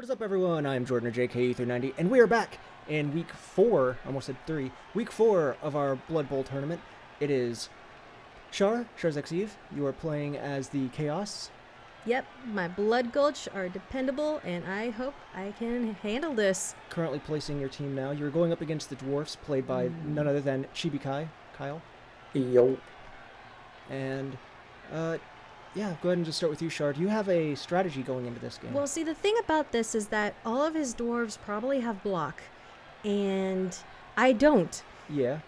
What is up, everyone? I'm Jordan, or JKE390, and we are back in week 4, almost said 3, week 4 of our Blood Bowl tournament. It is Char's Eve. You are playing as the Chaos. Yep, my Blood Gulch are dependable, and I hope I can handle this. Currently placing your team now. You're going up against the Dwarves, played by none other than Chibi Kyle. Yo. And, yeah, go ahead and just start with you, Char. Do you have a strategy going into this game? Well, see, the thing about this is that all of his dwarves probably have block, and I don't. Yeah.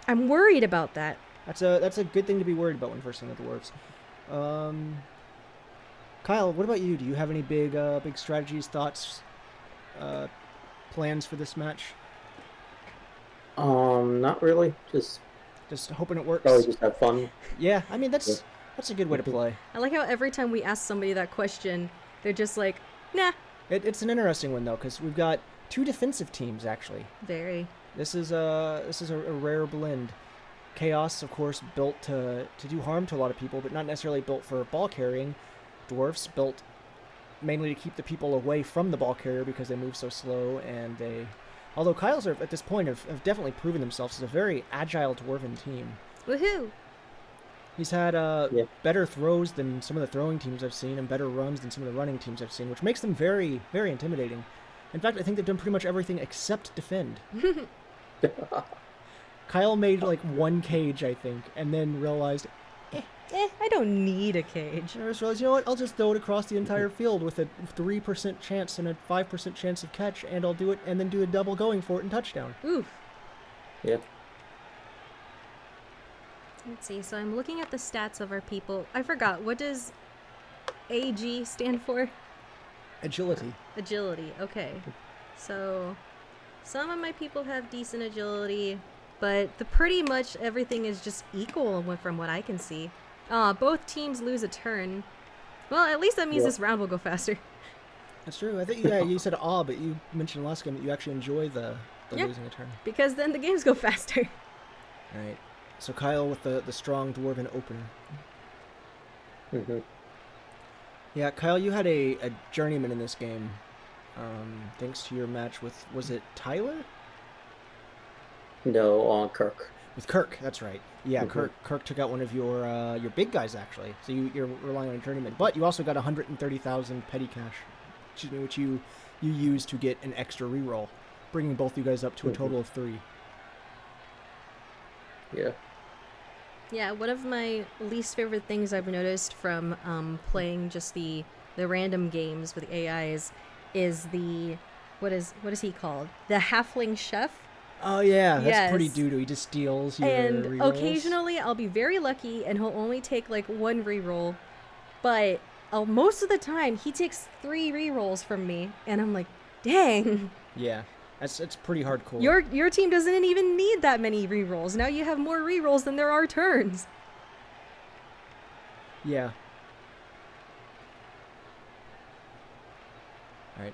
I'm worried about that. That's a good thing to be worried about when versing the Dwarves. Kyle, what about you? Do you have any big strategies, thoughts, plans for this match? Not really. Just hoping it works. probably just have fun. Yeah, I mean that's a good way to play. I like how every time we ask somebody that question, they're just like, nah. It's an interesting one though, because we've got two defensive teams actually. Very. This is a rare blend. Chaos, of course, built to do harm to a lot of people, but not necessarily built for ball carrying. Dwarves built mainly to keep the people away from the ball carrier because they move so slow, and although Kyle's are, at this point have definitely proven themselves as a very agile dwarven team. Woohoo! He's had better throws than some of the throwing teams I've seen, and better runs than some of the running teams I've seen, which makes them very, very intimidating. In fact, I think they've done pretty much everything except defend. Kyle made like one cage, I think, and then realized, I don't need a cage. I just realized, you know what, I'll just throw it across the entire field with a 3% chance and a 5% chance of catch, and I'll do it, and then do a double going for it and touchdown. Oof. Yeah. Let's see, so I'm looking at the stats of our people. I forgot, what does AG stand for? Agility. Agility, okay. So, some of my people have decent agility, but pretty much everything is just equal from what I can see. Both teams lose a turn. Well, at least that means this round will go faster. That's true. I think, yeah, you said but you mentioned last game that you actually enjoy the losing a turn. Because then the games go faster. All right. So Kyle with the strong dwarven opener. Mm-hmm. Yeah, Kyle, you had a journeyman in this game, thanks to your match with, was it Tyler? No, Kirk. With Kirk, that's right. Yeah, Kirk took out one of your big guys, actually. So you're relying on a journeyman. But you also got 130,000 petty cash, which you used to get an extra reroll, bringing both you guys up to a total of 3. Yeah. Yeah, one of my least favorite things I've noticed from playing just the random games with AIs is the, what is he called? The halfling chef. Oh yeah, that's pretty doo-doo. He just steals your And rerolls. occasionally I'll be very lucky and he'll only take like 1 reroll, but most of the time he takes 3 rerolls from me, and I'm like, dang. Yeah. It's pretty hardcore. Your team doesn't even need that many rerolls. Now you have more rerolls than there are turns. Yeah. Alright.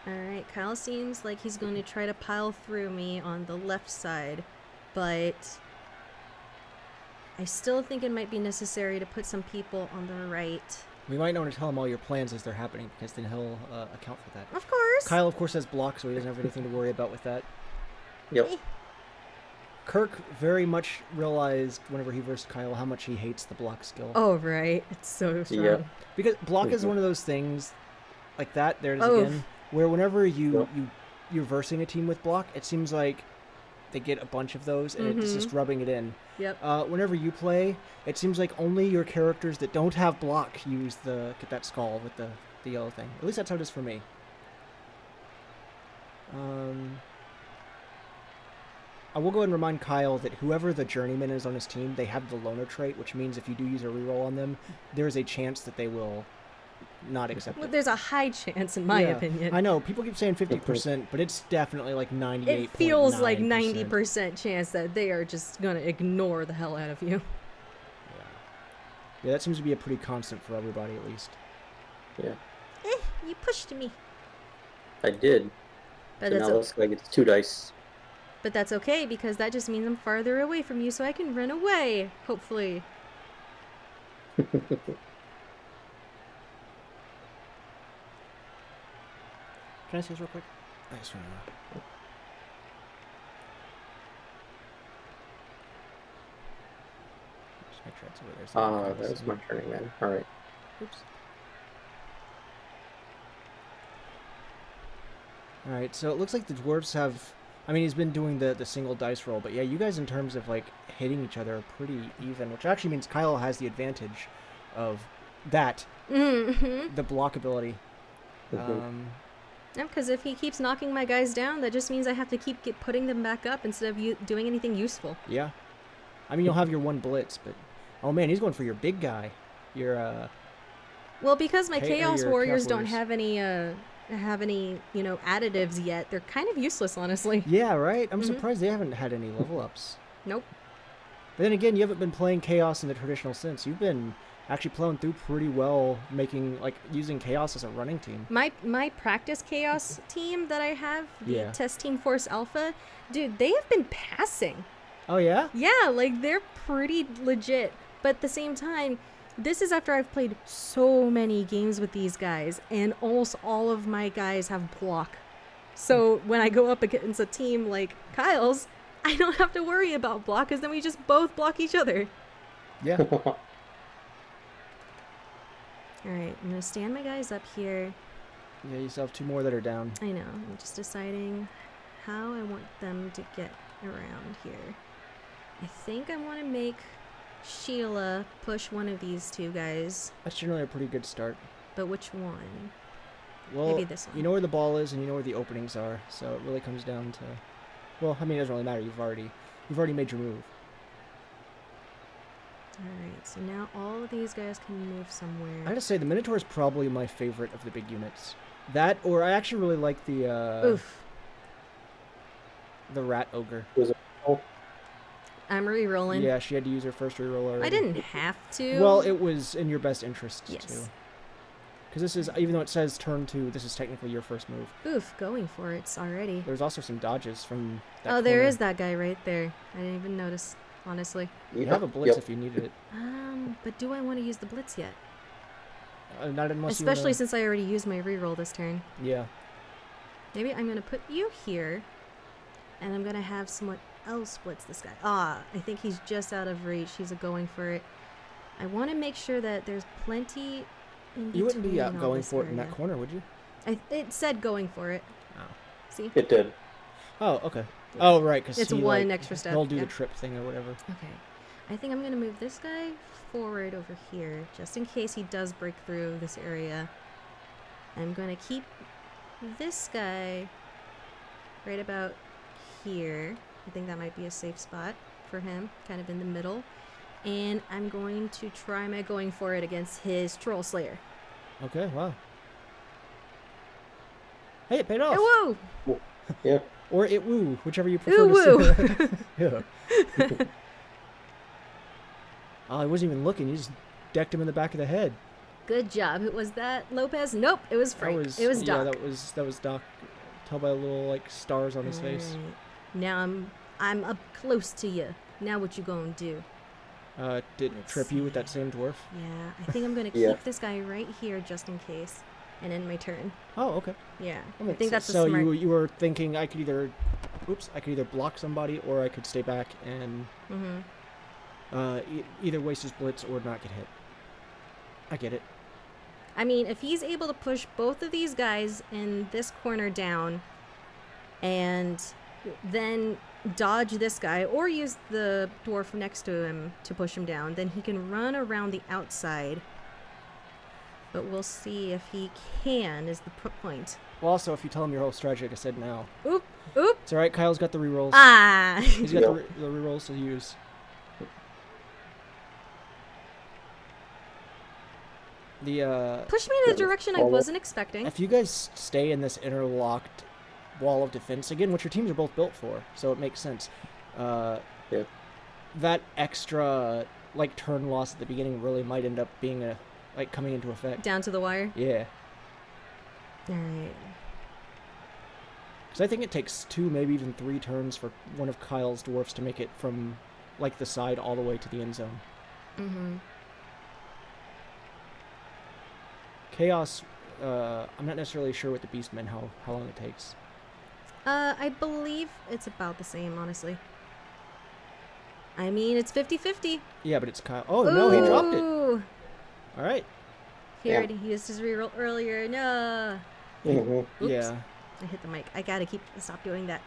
Alright, Kyle seems like he's going to try to pile through me on the left side, but I still think it might be necessary to put some people on the right. We might want to tell him all your plans as they're happening, because then he'll account for that. Of course. Kyle, of course, has block, so he doesn't have anything to worry about with that. Yep. Kirk very much realized whenever he versed Kyle how much he hates the block skill. Oh, right. It's so strong. Yeah. Because block is one of those things, like that, there it is again, where whenever you're versing a team with block, it seems like they get a bunch of those, and it's just rubbing it in. Yep. Whenever you play, it seems like only your characters that don't have block get that skull with the yellow thing. At least that's how it is for me. I will go ahead and remind Kyle that whoever the journeyman is on his team, they have the loner trait, which means if you do use a reroll on them, there is a chance that they will not accept it. There's a high chance, in my opinion. I know, people keep saying 50%, but it's definitely like 98%. It feels like 90% chance that they are just going to ignore the hell out of you. Yeah, that seems to be a pretty constant for everybody, at least. Yeah. You pushed me. I did. But So that's now looks like it's 2 dice. But that's okay, because that just means I'm farther away from you, so I can run away, hopefully. Can I see this real quick? I just want to. Just make sure it's over there. So I can That was see my it. turning man. All right. Oops. Alright, so it looks like the dwarves have... I mean, he's been doing the single dice roll, but yeah, you guys in terms of, like, hitting each other are pretty even, which actually means Kyle has the advantage of that, Mm-hmm. the block ability. Mhm. No, because if he keeps knocking my guys down, that just means I have to keep putting them back up instead of doing anything useful. Yeah. I mean, you'll have your one blitz, but... Oh man, he's going for your big guy. Your, Well, because my Or Chaos your Warriors Chaos don't Warriors. have any, additives yet, they're kind of useless, honestly. Yeah, right? I'm Mhm. surprised they haven't had any level ups. Nope. But then again, you haven't been playing Chaos in the traditional sense. You've been actually plowing through pretty well, using Chaos as a running team. My practice Chaos team that I have, the Yeah. Test Team Force Alpha, dude, they have been passing. Oh yeah? Yeah, like they're pretty legit. But at the same time, this is after I've played so many games with these guys, and almost all of my guys have block. So when I go up against a team like Kyle's, I don't have to worry about block, because then we just both block each other. Yeah. Alright, I'm going to stand my guys up here. Yeah, you still have 2 more that are down. I know, I'm just deciding how I want them to get around here. I think I want to make Sheila push one of these 2 guys, That's generally a pretty good start. but which one? Well, Maybe this one. you know where the ball is and you know where the openings are, so it really comes down to... Well, I mean, it doesn't really matter. You've already made your move. Alright, so now all of these guys can move somewhere. I gotta say, the Minotaur is probably my favorite of the big units. That, or I actually really like the Oof. Rat Ogre. I'm re-rolling. Yeah, she had to use her first reroll already. I didn't have to. Well, it was in your best interest, Yes. too. Because this is, even though it says turn 2, this is technically your first move. Oof, going for it already. There's also some dodges from that Oh, there corner. is that guy right there. I didn't even notice, honestly. You have a blitz if you needed it. But do I want to use the blitz yet? Not unless Especially you since I already used my reroll this turn. Yeah. Maybe I'm going to put you here, and I'm going to have someone else blitz this guy. Ah, I think he's just out of reach. He's going for it. I want to make sure that there's plenty in You wouldn't be between all going this for it in that area. corner, would you? It said going for it. Oh. See? It did. Oh, okay. Oh, right, because It's one extra step, He'll do yeah. the trip thing or whatever. Okay. I think I'm going to move this guy forward over here, just in case he does break through this area. I'm going to keep this guy right about here. I think that might be a safe spot for him, kind of in the middle. And I'm going to try my going for it against his Troll Slayer. Okay, wow. Hey, it paid off. Oh, whoa! Yeah. Or it woo, whichever you prefer Ooh, to say. woo! Yeah. Oh, I wasn't even looking. You just decked him in the back of the head. Good job. Was that Lopez? Nope, it was Frank. It was Yeah, Doc. that was Doc. Tell by the little like stars on his face. Alright. Now I'm up close to you. Now what you gonna do? Did Let's trip you with see. that same dwarf? Yeah, I think I'm gonna keep Yeah. this guy right here just in case, and end my turn. Oh, okay. Yeah, That I makes think that's sense. a So smart. you were thinking I could either block somebody or I could stay back and either waste his blitz or not get hit. I get it. I mean, if he's able to push both of these guys in this corner down, and then dodge this guy, or use the dwarf next to him to push him down, then he can run around the outside. But we'll see if he can, is the point. Well, also, if you tell him your whole strategy, like I said now. Oop, oop. It's alright, Kyle's got the rerolls. Ah! He's got Yep. the rerolls to use. Push me in a direction I wasn't expecting. If you guys stay in this interlocked wall of defense, again, which your teams are both built for, so it makes sense. That extra, like, turn loss at the beginning really might end up being coming into effect. Down to the wire. Yeah. Alright. Because I think it takes 2, maybe even 3 turns for one of Kyle's dwarfs to make it from, like, the side all the way to the end zone. Mm-hmm. Chaos, I'm not necessarily sure with the Beastmen how long it takes. I believe it's about the same, honestly. I mean, it's 50-50. Yeah, but it's Kyle. Oh, no, he dropped it. Ooh. All right. He Yeah. already used his reroll earlier. No. Mm-hmm. Oops. Yeah. I hit the mic. I gotta stop doing that.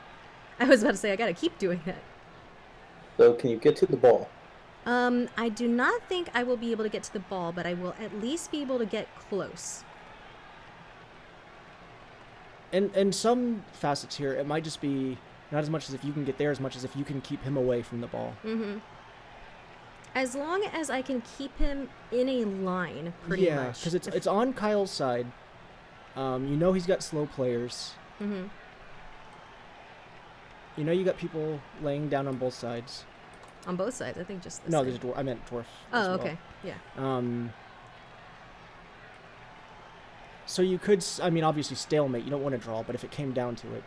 I was about to say I gotta keep doing that. So can you get to the ball? I do not think I will be able to get to the ball, but I will at least be able to get close. And some facets here, it might just be not as much as if you can get there as much as if you can keep him away from the ball. Mm-hmm. As long as I can keep him in a line, pretty much. Yeah, because it's on Kyle's side. You know he's got slow players. Mm-hmm. You know you got people laying down on both sides. On both sides, I think just this No, side. there's a dwarf. I meant dwarf. Oh, as well. okay. Yeah. So you could, I mean, obviously stalemate. You don't want to draw, but if it came down to it,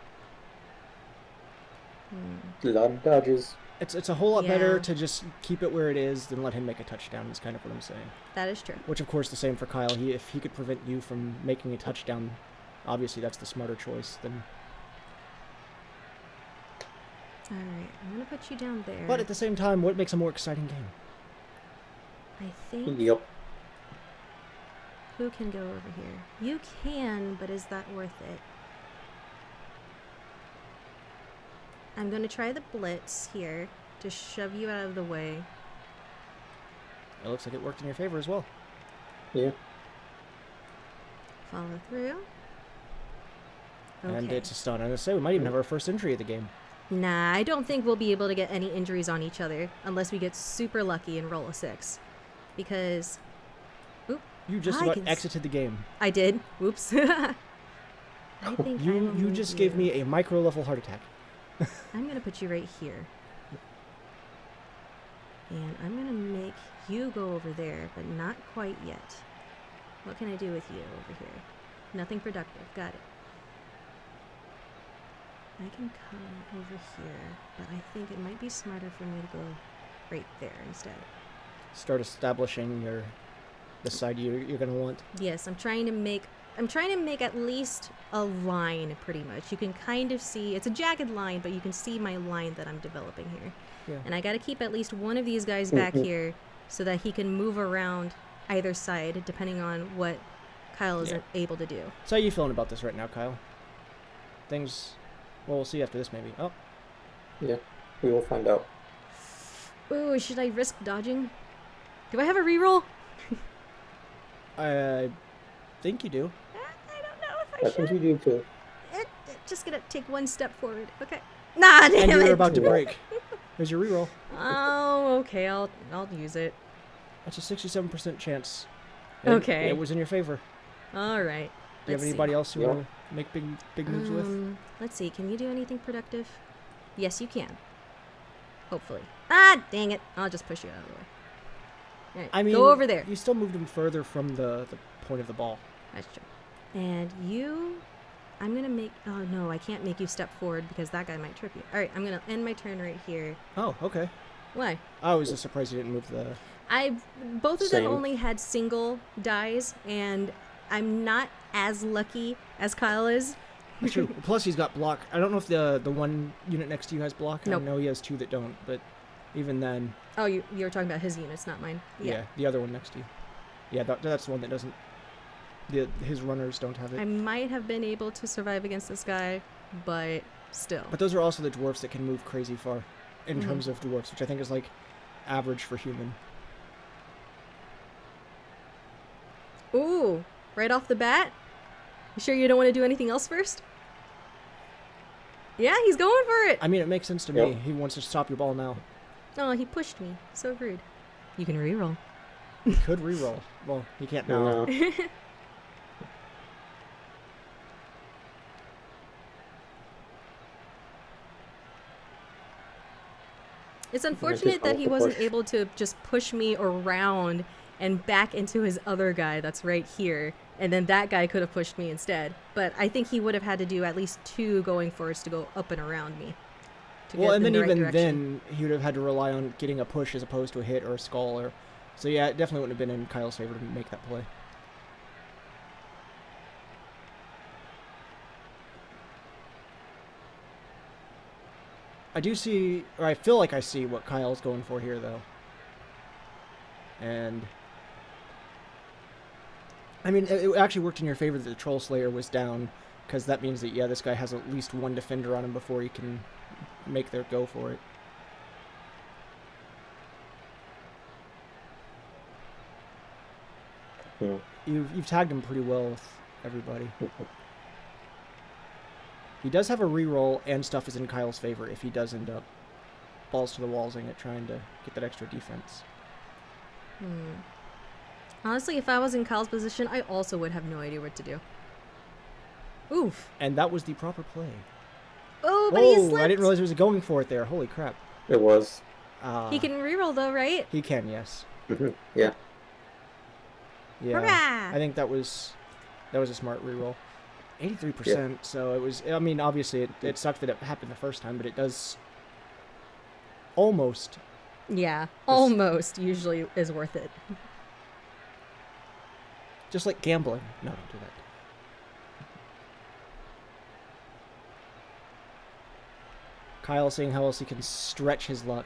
A lot of dodges. it's a whole lot better Yeah. to just keep it where it is than let him make a touchdown. Is kind of what I'm saying. That is true. Which, of course, the same for Kyle. If he could prevent you from making a touchdown, obviously that's the smarter choice. Then, All right, I'm gonna put you down there. but at the same time, what makes a more exciting game? I think Yep. who can go over here? You can, but is that worth it? I'm gonna try the blitz here to shove you out of the way. It looks like it worked in your favor as well. Yeah. Follow through. And Okay. it's a stun. I'm gonna say we might even have our first injury of the game. Nah, I don't think we'll be able to get any injuries on each other unless we get super lucky and roll a 6. Because... Oop, You just I about can exited the game. I did. Oops. I think I will You move just gave me a micro level heart attack. I'm gonna put you right here. And I'm gonna make you go over there, but not quite yet. What can I do with you over here? Nothing productive. Got it. I can come over here, but I think it might be smarter for me to go right there instead. Start establishing the side you're gonna want. Yes, I'm trying to make at least a line, pretty much. You can kind of see, it's a jagged line, but you can see my line that I'm developing here. Yeah. And I gotta keep at least one of these guys back here so that he can move around either side, depending on what Kyle is Yeah. able to do. So how you feeling about this right now, Kyle? Things. Well, we'll see after this, maybe. Oh, Yeah. We will find out. Ooh, should I risk dodging? Do I have a reroll? I think you do. I don't know if I I should. think you do too. Just gonna take one step forward. Okay. Nah, damn And you it. were about to break. Here's your reroll. Oh, okay. I'll use it. That's a 67% chance. Okay. It was in your favor. All right. Do you have anybody else you want to make big moves with? Let's see. Can you do anything productive? Yes, you can. Hopefully. Ah, dang it. I'll just push you out of the way. All right, I mean, go over there. You still moved him further from the point of the ball. That's true. And you, I'm going to make, oh no, I can't make you step forward because that guy might trip you. All right, I'm going to end my turn right here. Oh, okay. Why? I was just surprised you didn't move the... Both of them Same. only had single dies, and I'm not as lucky as Kyle is. That's true. Plus, he's got block. I don't know if the one unit next to you has block. Nope. I know he has 2 that don't, but even then... Oh, you were talking about his units, not mine. Yeah, the other one next to you. Yeah, that's the one that doesn't... His runners don't have it. I might have been able to survive against this guy, but still. But those are also the dwarfs that can move crazy far in Mhm. terms of dwarfs, which I think is like average for human. Ooh, right off the bat? You sure you don't want to do anything else first? Yeah, he's going for it. I mean, it makes sense to Yep. me. He wants to stop your ball now. Oh, he pushed me. So rude. You can reroll. He could reroll. Well, he can't now. No. It's unfortunate that he follow the wasn't push. able to just push me around and back into his other guy that's right here, and then that guy could have pushed me instead. But I think he would have had to do at least 2 going forwards to go up and around me. to Well, get and in then the right even direction. then, he would have had to rely on getting a push as opposed to a hit or a skull. So yeah, it definitely wouldn't have been in Kyle's favor to make that play. I do see, or I feel like I see what Kyle's going for here, though. And I mean, it actually worked in your favor that the Troll Slayer was down, because that means that, yeah, this guy has at least one defender on him before he can make their go for it. Hmm. You've tagged him pretty well with everybody. He does have a reroll, and stuff is in Kyle's favor if he does end up balls to the wallsing it, trying to get that extra defense. Honestly, if I was in Kyle's position, I also would have no idea what to do. Oof. And that was the proper play. Oh, but he Whoa, slipped. I didn't realize he was going for it there. Holy crap. It was. He can reroll though, right? He can, yes. Yeah. Yeah. Hurrah! I think that was a smart reroll. 83%, so it was, I mean, obviously it sucked that it happened the first time, but it does almost. Yeah, almost usually is worth it. Just like gambling. No, don't do that. Kyle seeing how else he can stretch his luck.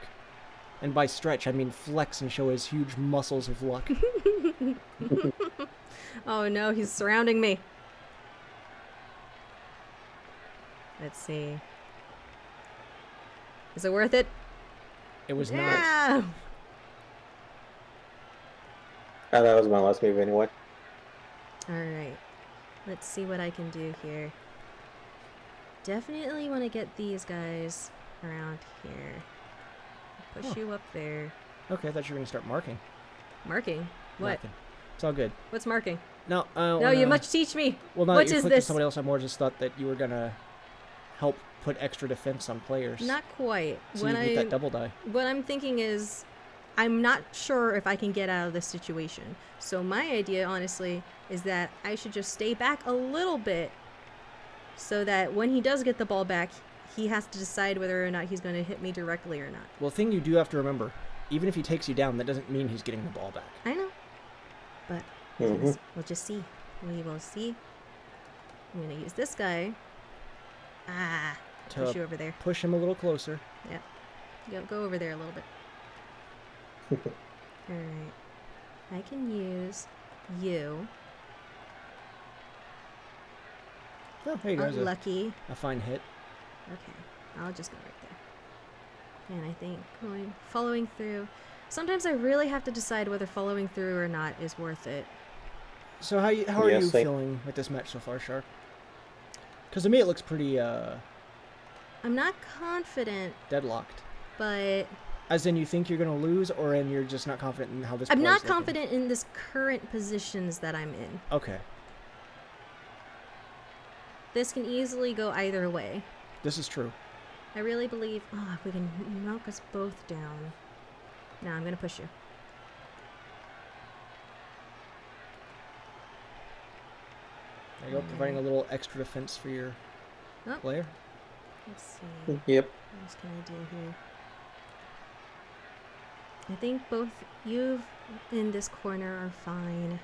And by stretch, I mean flex and show his huge muscles of luck. Oh no, he's surrounding me. Let's see. Is it worth it? It was not. Yeah. That was my last move anyway. Alright. Let's see what I can do here. Definitely want to get these guys around here. Push you up there. Okay, I thought you were going to start marking. Marking? What? Nothing. It's all good. What's marking? No, No, you must teach me. Well, not what that you is clicked to this? somebody else. I more just thought that you were going to help put extra defense on players. Not quite. So you get that double die. What I'm thinking is, I'm not sure if I can get out of this situation. So my idea, honestly, is that I should just stay back a little bit so that when he does get the ball back, he has to decide whether or not he's going to hit me directly or not. Well, the thing you do have to remember, even if he takes you down, that doesn't mean he's getting the ball back. I know. But Mhm. we'll just see. We will see. I'm going to use this guy. Ah, To push you over there. push him a little closer. Go over there a little bit. Alright. I can use you. Oh, there you go. There's Lucky. a fine hit. Okay, I'll just go right there. And I think following through. Sometimes I really have to decide whether following through or not is worth it. So how are Yeah, you same. feeling with this match so far, Shark? Because to me it looks pretty I'm not confident, deadlocked. but As in, you think you're going to lose, or in you're just not confident in how this I'm play's not looking? confident in this current positions that I'm in. Okay. This can easily go either way. This is true. I really believe, if we can knock us both down. No, I'm gonna push you. There you go, providing a little extra defense for your Oh. player. Let's see. Yep. What else can I do here? I think both you in this corner are fine.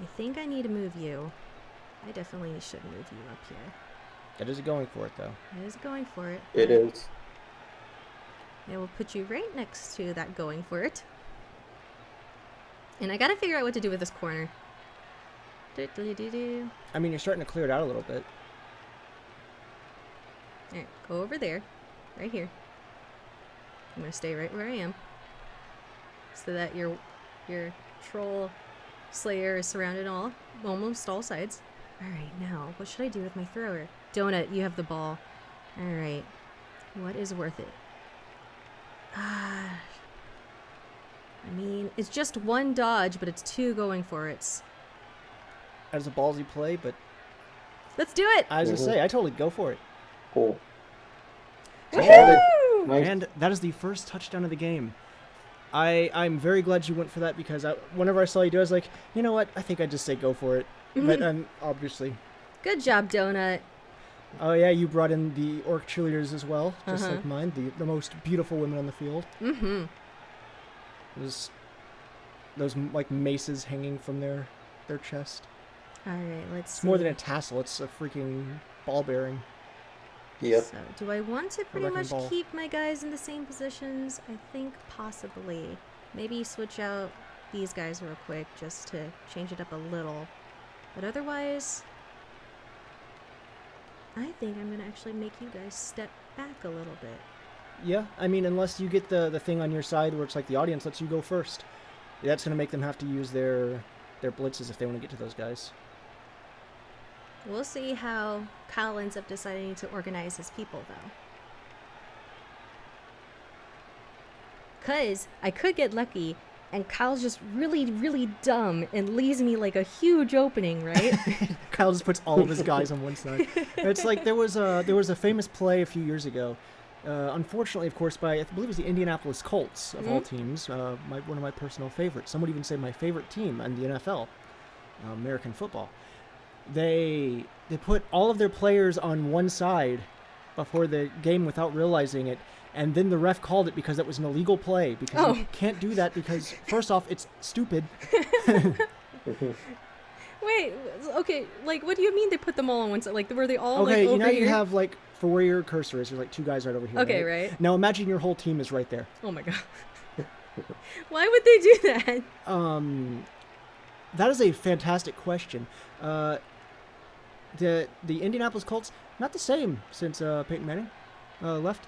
I think I need to move you. I definitely should move you up here. That is going for it, though. I was going for it. It is. I will put you right next to that going for it. And I gotta figure out what to do with this corner. Do-do-do-do. I mean, you're starting to clear it out a little bit. Alright, go over there. Right here. I'm gonna stay right where I am. So that your troll slayer is surrounded almost all sides. Alright, now, what should I do with my thrower? Donut, you have the ball. Alright. What is worth it? I mean, it's just one dodge, but it's two going for it. That is a ballsy play, but Let's do it! I was going to say, I totally go for it. Cool. Woohoo! Nice. And that is the first touchdown of the game. I'm very glad you went for that, because whenever I saw you do it, I was like, you know what? I think I'd just say go for it. But obviously. Good job, Donut. Oh, yeah, you brought in the orc cheerleaders as well, just Uh-huh. like mine, the most beautiful women on the field. Mm-hmm. Those like maces hanging from their chest. Alright, let's It's see. more than a tassel, it's a freaking ball bearing. Yep. So, do I want to pretty wrecking much ball. keep my guys in the same positions? I think possibly. Maybe switch out these guys real quick just to change it up a little. But otherwise, I think I'm gonna actually make you guys step back a little bit. Yeah, I mean, unless you get the thing on your side where it's like the audience lets you go first. That's going to make them have to use their blitzes if they want to get to those guys. We'll see how Kyle ends up deciding to organize his people, though. Because I could get lucky, and Kyle's just really, really dumb and leaves me like a huge opening, right? Kyle just puts all of his guys on one side. It's like there was a famous play a few years ago. Unfortunately, of course, by I believe it was the Indianapolis Colts of all teams, one of my personal favorites. Some would even say my favorite team in the NFL, American football. They put all of their players on one side before the game without realizing it, and then the ref called it because it was an illegal play. Because you can't do that because first off, it's stupid. Wait, okay, like, what do you mean they put them all on one side? Like, were they all, Okay, like, over now here? you have, like, for where your cursor is, there's, like, two guys right over here. Okay, right. Now imagine your whole team is right there. Oh my god. Why would they do that? That is a fantastic question. The Indianapolis Colts, not the same since Peyton Manning left.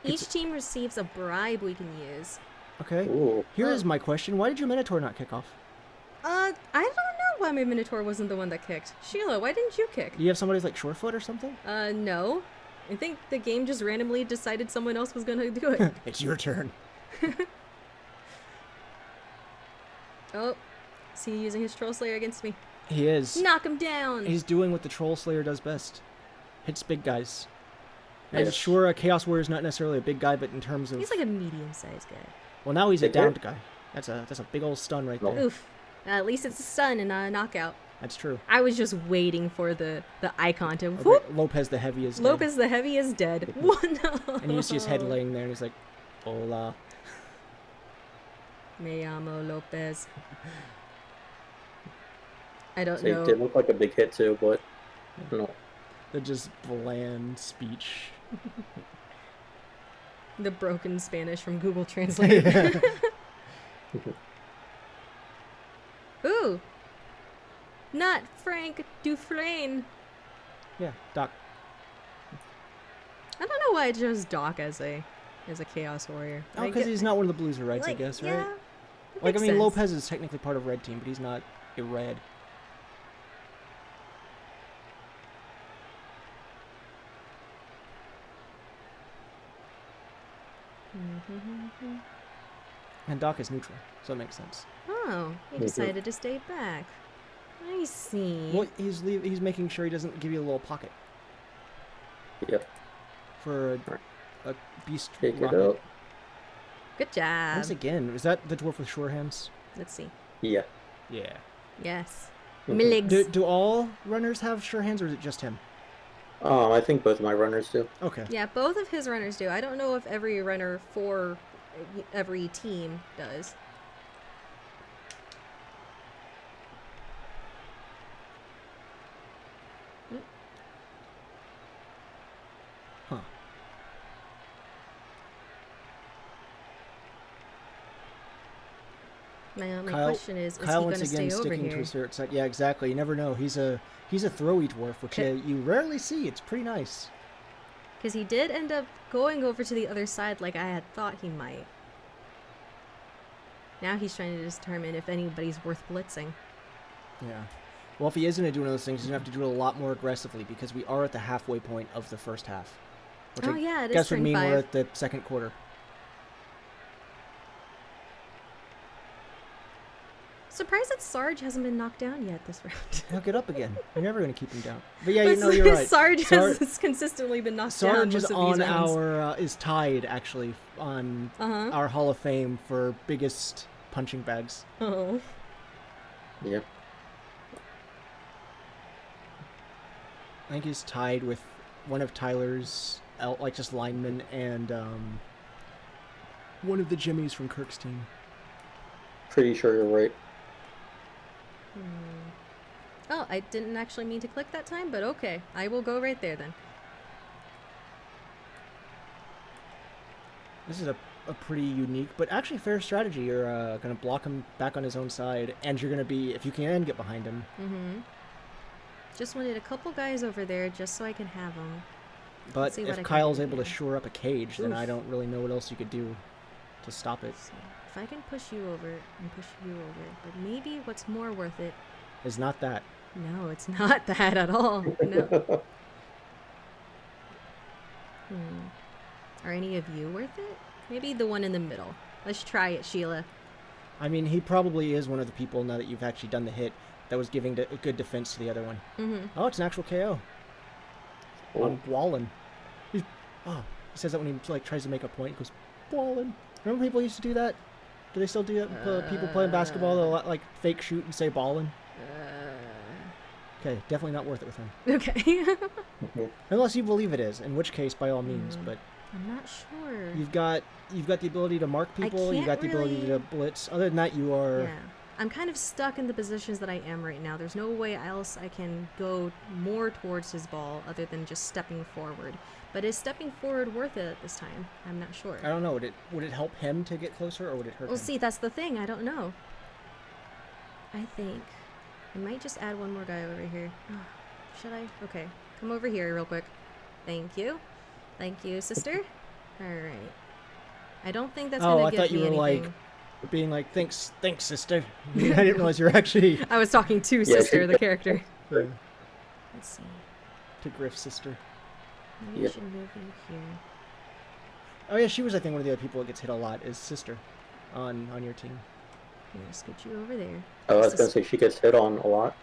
Each team receives a bribe we can use. Okay. Ooh. Here is my question. Why did your Minotaur not kick off? I don't know why my Minotaur wasn't the one that kicked. Sheila, why didn't you kick? Do you have somebody like Surefoot or something? No. I think the game just randomly decided someone else was gonna do it. It's your turn. Oh, is he using his Troll Slayer against me? He is. Knock him down! He's doing what the Troll Slayer does best. Hits big guys. And Yes. sure, a Chaos Warrior is not necessarily a big guy, but in terms of... He's like a medium-sized guy. Well, now he's a Big guy? downed guy. That's a big old stun right there. Oof. At least it's a stun and not a knockout. That's true. I was just waiting for the icon to Okay, whoop. Lopez the Heavy is dead. Lopez the Heavy is dead. What? No. And you see his head laying there, and he's like, hola. Me llamo Lopez. I don't So it know. did look like a big hit too, but no. The just bland speech. The broken Spanish from Google Translate. Ooh. Not Frank Dufresne. Yeah, Doc. I don't know why I chose Doc as a Chaos Warrior. Oh, I because get- he's not one of the Blues or Reds, like, I guess, yeah, right? it Like, I makes mean, sense. Lopez is technically part of Red Team, but he's not a Red. And Doc is neutral, so it makes sense. Oh, he Mhm. decided to stay back. I see. Well, he's making sure he doesn't give you a little pocket Yep. for a beast Take it rocket. up. Good job. Once again, is that the dwarf with sure hands? Let's see. Yeah. Yeah. Yes. Mhm. Milligs. Do all runners have sure hands, or is it just him? I think both of my runners do. Okay. Yeah, both of his runners do. I don't know if every runner for every team does. Huh. My Kyle- question is Kyle he once going to again stay over sticking to here? his favorite side. Yeah, exactly. You never know. He's a throwy dwarf, which you rarely see. It's pretty nice. Because he did end up going over to the other side like I had thought he might. Now he's trying to determine if anybody's worth blitzing. Yeah. Well, if he is going to do one of those things, he's going to have to do it a lot more aggressively because we are at the halfway point of the first half. Which Oh, I yeah, it is guess would turn mean 5. we're at the second quarter. Surprised that Sarge hasn't been knocked down yet this round. He'll get up again. You're never going to keep him down. But yeah, But you're right. Sarge Sar- has consistently been knocked down Sarge most is of on these rounds. our is tied actually on Uh-huh. our Hall of Fame for biggest punching bags. Oh. Yep. I think he's tied with one of Tyler's like just linemen and one of the Jimmies from Kirk's team. Pretty sure you're right. Oh, I didn't actually mean to click that time, but okay. I will go right there then. This is a pretty unique, but actually fair strategy. You're going to block him back on his own side, and you're going to be, if you can, get behind him. Mm-hmm. Just wanted a couple guys over there just so I can have them. But if Kyle's able to shore up a cage, then I don't really know what else you could do to stop it. So if I can push you over and push you over, but maybe what's more worth it is not that. No, it's not that at all. No. Are any of you worth it? Maybe the one in the middle. Let's try it, Sheila. I mean, he probably is one of the people, now that you've actually done the hit, that was giving a good defense to the other one. Mm-hmm. Oh, it's an actual KO. Oh. On Wallen. He says that when he like tries to make a point. He goes, Wallen. Remember people used to do that? Do they still do that? People playing basketball, they'll like fake shoot and say ballin'. Okay, definitely not worth it with him. Okay. Unless you believe it is, in which case, by all means. But I'm not sure. you've got the ability to mark people. You've got the ability to blitz. Other than that, you are. Yeah. I'm kind of stuck in the positions that I am right now. There's no way else I can go more towards his ball other than just stepping forward. But is stepping forward worth it at this time? I'm not sure. I don't know. Would it help him to get closer, or would it hurt him? Well, see, that's the thing. I don't know. I think I might just add one more guy over here. Oh, should I? Okay. Come over here real quick. Thank you. Thank you, sister. All right. I don't think that's going to give me anything. Oh, I thought you were like being like, thanks, sister. I didn't realize you were actually... I was talking to sister, the character. Yeah. Let's see. To Griff's sister. Maybe I should move you here. Oh yeah, she was, I think, one of the other people that gets hit a lot is sister on your team. I'm going to scoot you over there. Oh, I was going to say she gets hit on a lot.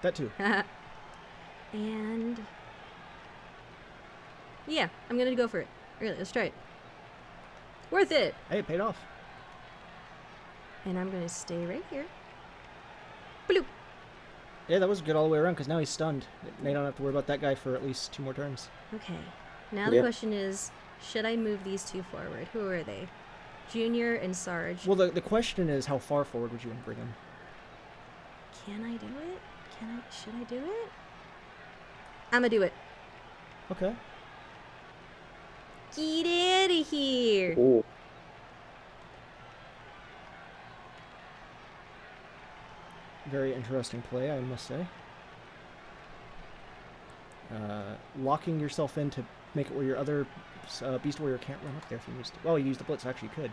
That too. And... yeah, I'm going to go for it. Really, let's try it. Worth it! Hey, it paid off. And I'm going to stay right here. Bloop! Yeah, that was good all the way around, because now he's stunned. They don't have to worry about that guy for at least 2 more turns. Okay. Now the question is, should I move these two forward? Who are they? Junior and Sarge. Well, the question is, how far forward would you want to bring him? Can I do it? Should I do it? I'm gonna do it. Okay. Get out of here! Ooh. Very interesting play, I must say. Locking yourself in to make it where your other Beast Warrior can't run up there if you used it. Well, you used the Blitz, actually you could.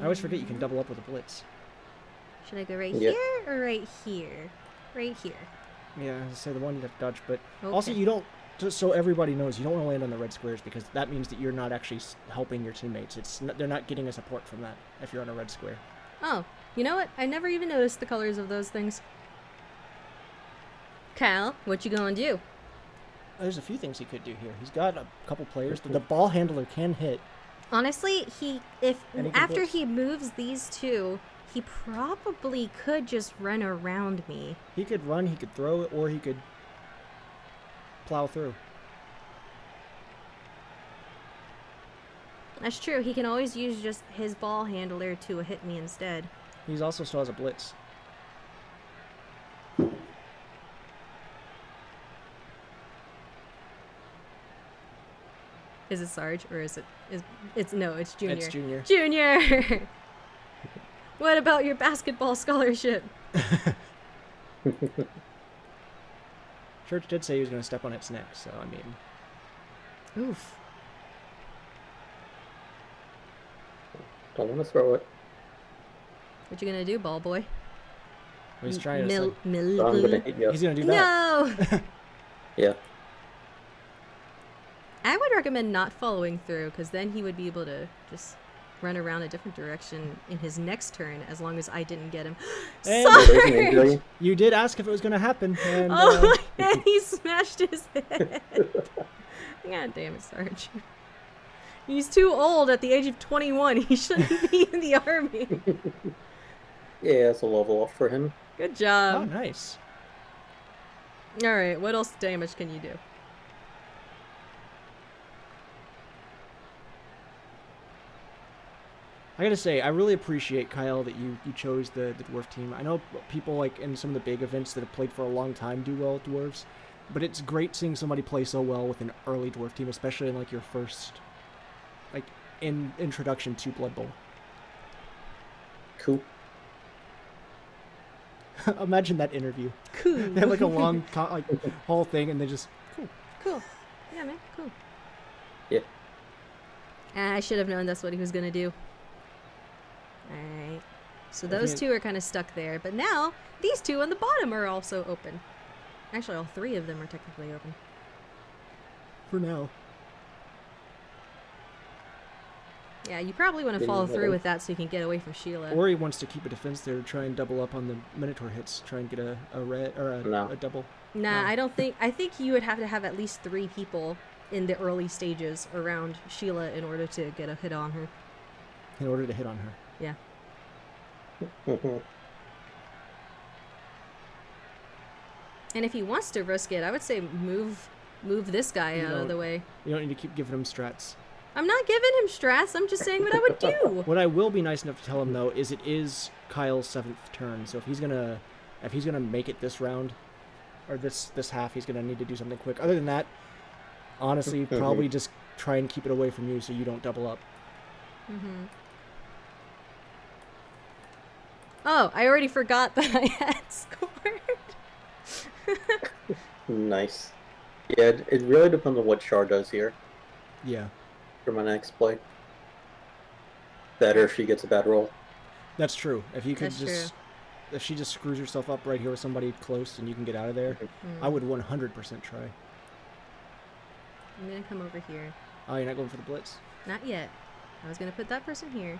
I always forget you can double up with a Blitz. Should I go right here or right here? Right here. Yeah, I say the one you have to dodge, but Okay. also you don't, just so everybody knows, you don't want to land on the red squares because that means that you're not actually helping your teammates. They're not getting a support from that if you're on a red square. Oh, you know what? I never even noticed the colors of those things. Cal, what you gonna do? There's a few things he could do here. He's got a couple players. The ball handler can hit. Honestly, after blitz. he moves these two, he probably could just run around me. He could run, he could throw it, or he could plow through. That's true. He can always use just his ball handler to hit me instead. He's also still has a blitz. Is it Sarge or is it's no, it's Junior. It's Junior. Junior! What about your basketball scholarship? Church did say he was going to step on its neck, so I mean... Oof. Don't want to throw it. What you gonna do, ball boy? He's trying to... So I'm going to hit you. He's going to do that. No! Yeah. I would recommend not following through, because then he would be able to just run around a different direction in his next turn, as long as I didn't get him. And There's an Sarge! injury. You did ask if it was going to happen, and... Oh, and he smashed his head. God damn it, Sarge. He's too old at the age of 21. He shouldn't be in the army. Yeah, it's a level off for him. Good Oh, job. nice. Alright, what else damage can you do? I gotta say, I really appreciate, Kyle, that you chose the Dwarf team. I know people like in some of the big events that have played for a long time do well with Dwarves, but it's great seeing somebody play so well with an early Dwarf team, especially in like your first introduction to Blood Bowl. Cool. Imagine that interview. Cool. They have like a long whole thing, and they just cool. Cool. Yeah, man. Cool. Yeah. I should have known that's what he was gonna do. Alright. So those two are kind of stuck there, but now these two on the bottom are also open. Actually, all three of them are technically open. For now. Yeah, you probably want to follow through with that so you can get away from Sheila. Or he wants to keep a defense there to try and double up on the Minotaur hits, try and get a red or a double. Nah, No. I don't think. I think you would have to have at least 3 people in the early stages around Sheila in order to get a hit on her. In order to hit on her. Yeah. And if he wants to risk it, I would say move this guy out of the way. You don't need to keep giving him strats. I'm not giving him stress. I'm just saying what I would do. What I will be nice enough to tell him though is it is Kyle's 7th turn, so if he's gonna make it this round, or this half, he's gonna need to do something quick. Other than that, honestly, probably just try and keep it away from you so you don't double up. Oh, I already forgot that I had scored. Nice. Yeah, it really depends on what Char does here Yeah. for my next play. Better if she gets a bad roll. That's true. If you could That's if she just screws herself up right here with somebody close and you can get out of there, I would 100% try. I'm gonna come over here. Oh, you're not going for the blitz? Not yet. I was gonna put that person here.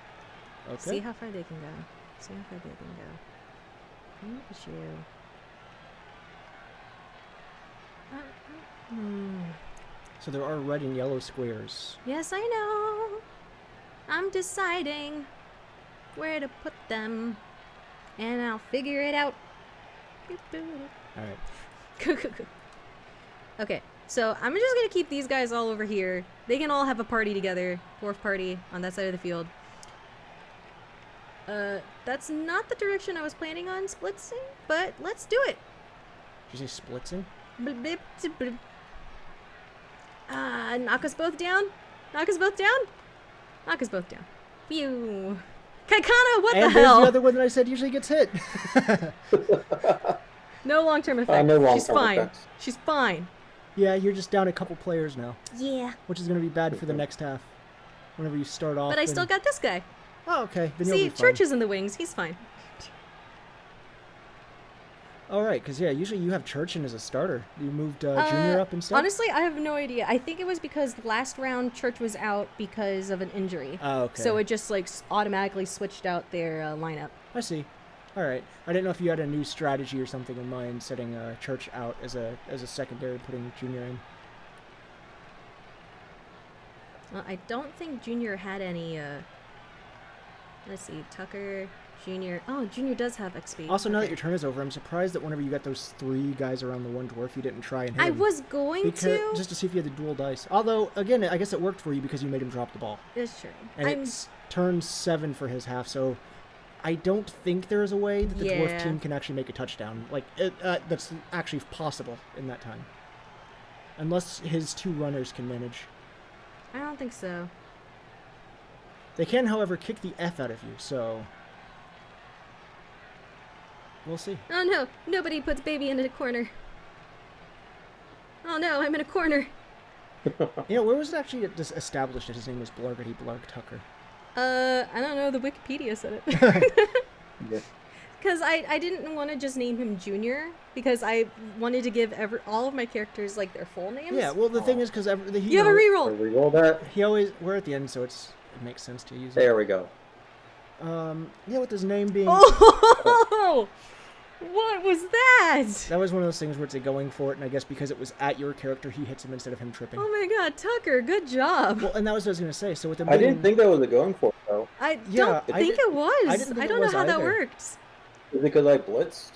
Okay. See how far they can go. See how far they can go. Look at you. So there are red and yellow squares. Yes, I know. I'm deciding where to put them, and I'll figure it out. Alright. Okay, so I'm just gonna keep these guys all over here. They can all have a party together. 4th party on that side of the field. That's not the direction I was planning on splitsing, but let's do it. Did you say splitsing? Blip, blip, blip, blip. Knock us both down. Knock us both down. Knock us both down. Pew. Kaikana, what And the there's hell? the other one that I said usually gets hit. No long-term effect. No She's long-term fine. effects. She's fine. Yeah, you're just down a couple players now, Yeah. which is going to be bad for the next half. Whenever you start off. But I still and- got this guy. Oh, okay. Then you'll See, be fine. Church is in the wings. He's fine. All right, because yeah, usually you have Church in as a starter. You moved Junior up instead. Honestly, I have no idea. I think it was because last round Church was out because of an injury. Oh, okay. So it just like automatically switched out their lineup. I see. All right. I didn't know if you had a new strategy or something in mind, setting Church out as a secondary, putting Junior in. Well, I don't think Junior had any. Let's see, Tucker, Junior. Oh, Junior does have XP. Also, now that Okay. your turn is over, I'm surprised that whenever you got those 3 guys around the one dwarf, you didn't try and hit I him. was going to. Just to see if you had the dual dice. Although, again, I guess it worked for you because you made him drop the ball. It's true. And it's turn 7 for his half, so I don't think there is a way that the dwarf Yeah. team can actually make a touchdown. Like, that's actually possible in that time. Unless his 2 runners can manage. I don't think so. They can, however, kick the F out of you, so... We'll see. Oh no! Nobody puts baby in a corner. Oh no! I'm in a corner. You know, where was it actually just established that his name was Blargety Blarg Tucker? I don't know. The Wikipedia said it. Yeah. Because I didn't want to just name him Junior, because I wanted to give all of my characters like their full names. Yeah, well, the thing is, because You have a reroll. Reroll that. He always... We're at the end, so it makes sense to use it. There we go. Yeah, with his name being... Oh! What was that? That was one of those things where it's a going for it, and I guess because it was at your character, he hits him instead of him tripping. Oh my God, Tucker! Good job. Well, and that was what I was going to say. So with the I didn't think that was a going for it, though. I Yeah, don't I think didn't- it was. I didn't think I it don't know was how that either. worked. Is it because I blitzed?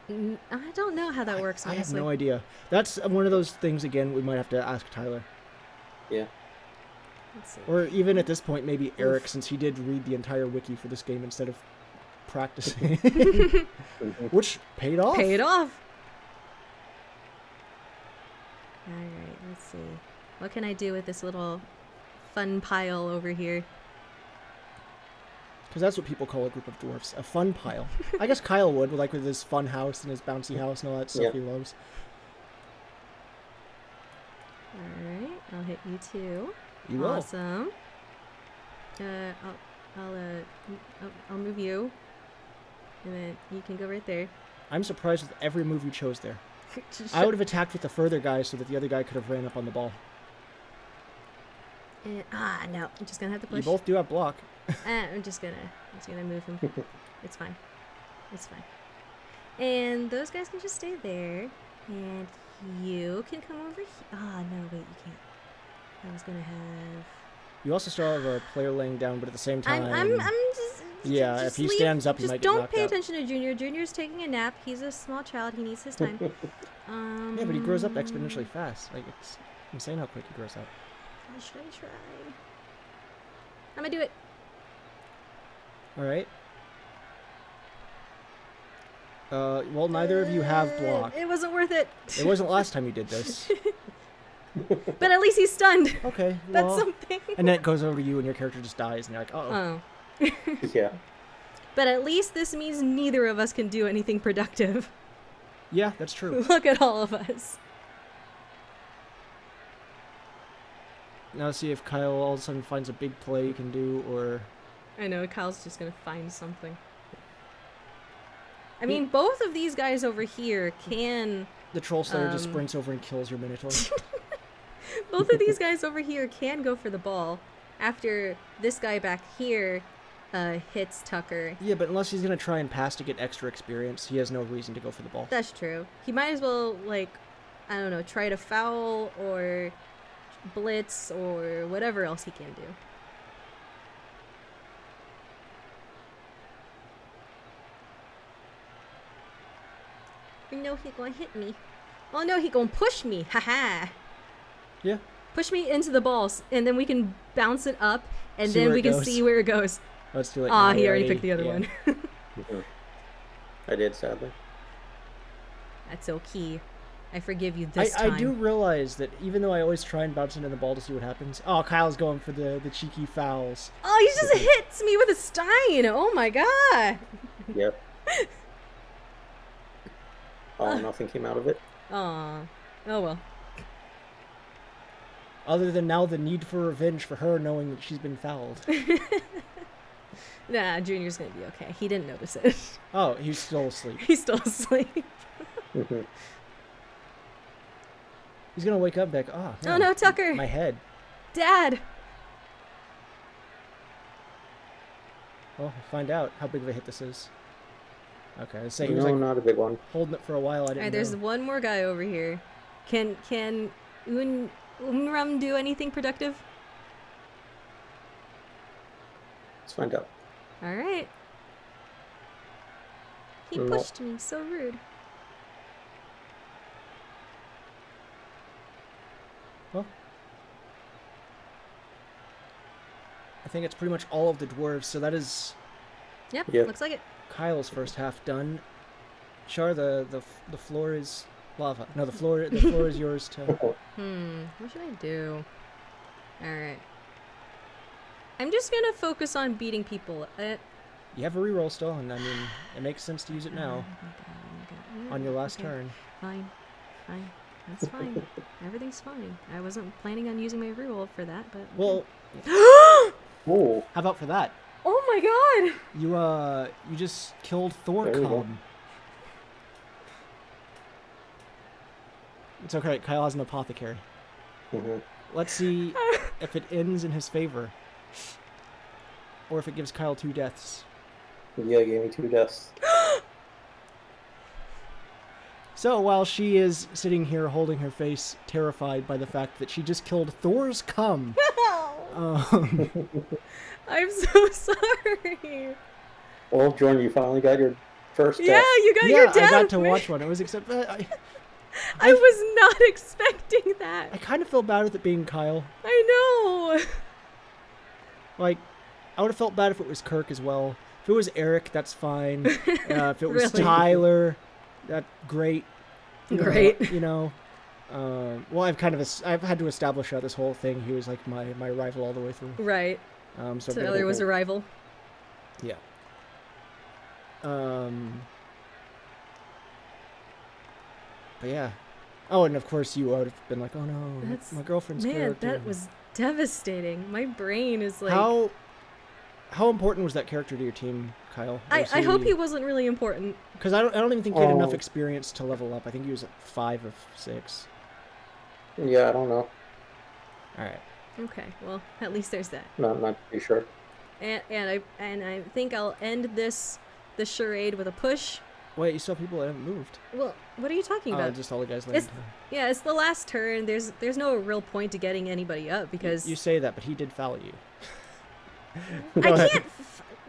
I don't know how that works. I have Honestly. no idea. That's one of those things, again, we might have to ask Tyler. Yeah. Let's see. Or even at this point, maybe Eric, since he did read the entire wiki for this game instead of practicing. Which paid off. Pay it off. Alright, let's see. What can I do with this little fun pile over here. Because that's what people call a group of dwarfs, a fun pile. I guess Kyle would, like with his fun house and his bouncy house and all that stuff he loves. Alright, I'll hit you too. You will. Awesome. I'll move you. And then you can go right there. I'm surprised with every move you chose there. I would have attacked with the further guy so that the other guy could have ran up on the ball. And, no. I'm just gonna have to push. You both do have block. I'm just gonna move him. It's fine. It's fine. And those guys can just stay there. And you can come over here. No, wait, you can't. I was gonna have... You also still have a player laying down, but at the same time... I'm just... Yeah, just if he leave. stands up, he just might get don't knocked pay out. attention to Junior. Junior's taking a nap. He's a small child. He needs his time. Yeah, but he grows up exponentially fast. Like, it's insane how quick he grows up. Should I try? I'm gonna do it. Alright. Well, neither of you have block. It wasn't worth it. It wasn't last time you did this. But at least he's stunned. Okay, That's well... something. And then it goes over to you and your character just dies and you're like, uh-oh. Oh. Yeah. But at least this means neither of us can do anything productive. Yeah, that's true. Look at all of us. Now let's see if Kyle all of a sudden finds a big play he can do, or... I know, Kyle's just gonna find something. I mean, both of these guys over here can... The Troll Slayer just sprints over and kills your Minotaur. Both of these guys over here can go for the ball after this guy back here hits Tucker. Yeah, but unless he's going to try and pass to get extra experience, he has no reason to go for the ball. That's true. He might as well, like, I don't know, try to foul or blitz or whatever else he can do. I know he gonna hit me. Oh no, he gonna push me. Haha. Yeah. Push me into the balls, and then we can bounce it up, and See then where we it can goes. see where it goes. Oh, it's too late. Ah, now. he already picked the other one. I did, sadly. That's okay. I forgive you this time. I do realize that even though I always try and bounce into the ball to see what happens. Oh, Kyle's going for the cheeky fouls. Oh, he just hits me with a stein. Oh my god. Yep. Oh, nothing came out of it. Aw. Oh well. Other than now the need for revenge for her knowing that she's been fouled. Nah, Junior's gonna be okay. He didn't notice it. Oh, he's still asleep. He's still asleep. He's gonna wake up and be like, oh, Oh no, Tucker! my head. Dad! Well, we'll find out how big of a hit this is. Okay, let's say he No, was like not a big one. holding it for a while. I didn't Alright, there's know. one more guy over here. Can Unram do anything productive? Let's find out. Alright. He No. pushed me, so rude. Well, I think it's pretty much all of the dwarves, so that is Yep, Yep. looks like it. Kyle's first half done. Char, the floor is lava. No, the floor is yours to... What should I do? Alright. I'm just gonna focus on beating people. You have a reroll still, and I mean, it makes sense to use it now Oh my god. on your last Okay, turn. Fine. That's fine. Everything's fine. I wasn't planning on using my reroll for that, but... Well, Oh, how about for that? Oh my god! You just killed Thor There you go. Cum. It's okay, Kyle has an apothecary. Let's see if it ends in his favor. Or if it gives Kyle 2 deaths. yeah, gave me 2 deaths. So while she is sitting here holding her face, terrified by the fact that she just killed Thor's cum. I'm so sorry. Well, Jordan, you finally got your first Yeah, death. you got Yeah, your death. I got to watch one. It was except I was not expecting that. I kind of feel bad with it being Kyle. I know. Like, I would have felt bad if it was Kirk as well. If it was Eric, that's fine. If it was Really? Tyler, that's great. Great. You know, Well, I've had to establish throughout this whole thing he was like my rival all the way through. Right. So Tyler was a rival. Yeah. But yeah. Oh, and of course you would have been like, oh no, That's, my girlfriend's man, character. that was devastating. My brain is like... How important was that character to your team, Kyle? I hope he wasn't really important. Because I don't even think he had enough experience to level up. I think he was at 5 of 6. Yeah, I don't know. Alright. Okay, well, at least there's that. Not too sure. And I think I'll end this charade with a push. Wait, you saw people that haven't moved. Well, what are you talking about? Just all the guys landed. Yeah, it's the last turn. There's no real point to getting anybody up because... You say that, but he did foul you. I can't...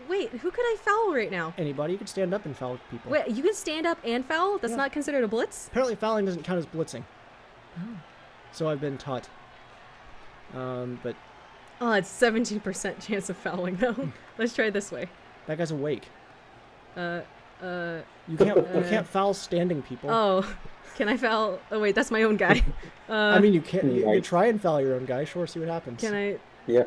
Wait, who could I foul right now? Anybody. You could stand up and foul people. Wait, you can stand up and foul? That's not considered a blitz? Apparently fouling doesn't count as blitzing. Oh. So I've been taught. But... Oh, it's 17% chance of fouling, though. Let's try this way. That guy's awake. You can't foul standing people. Oh, can I foul? Oh wait, that's my own guy. I mean, you can. You can try and foul your own guy. Sure, see what happens. Can I? Yeah.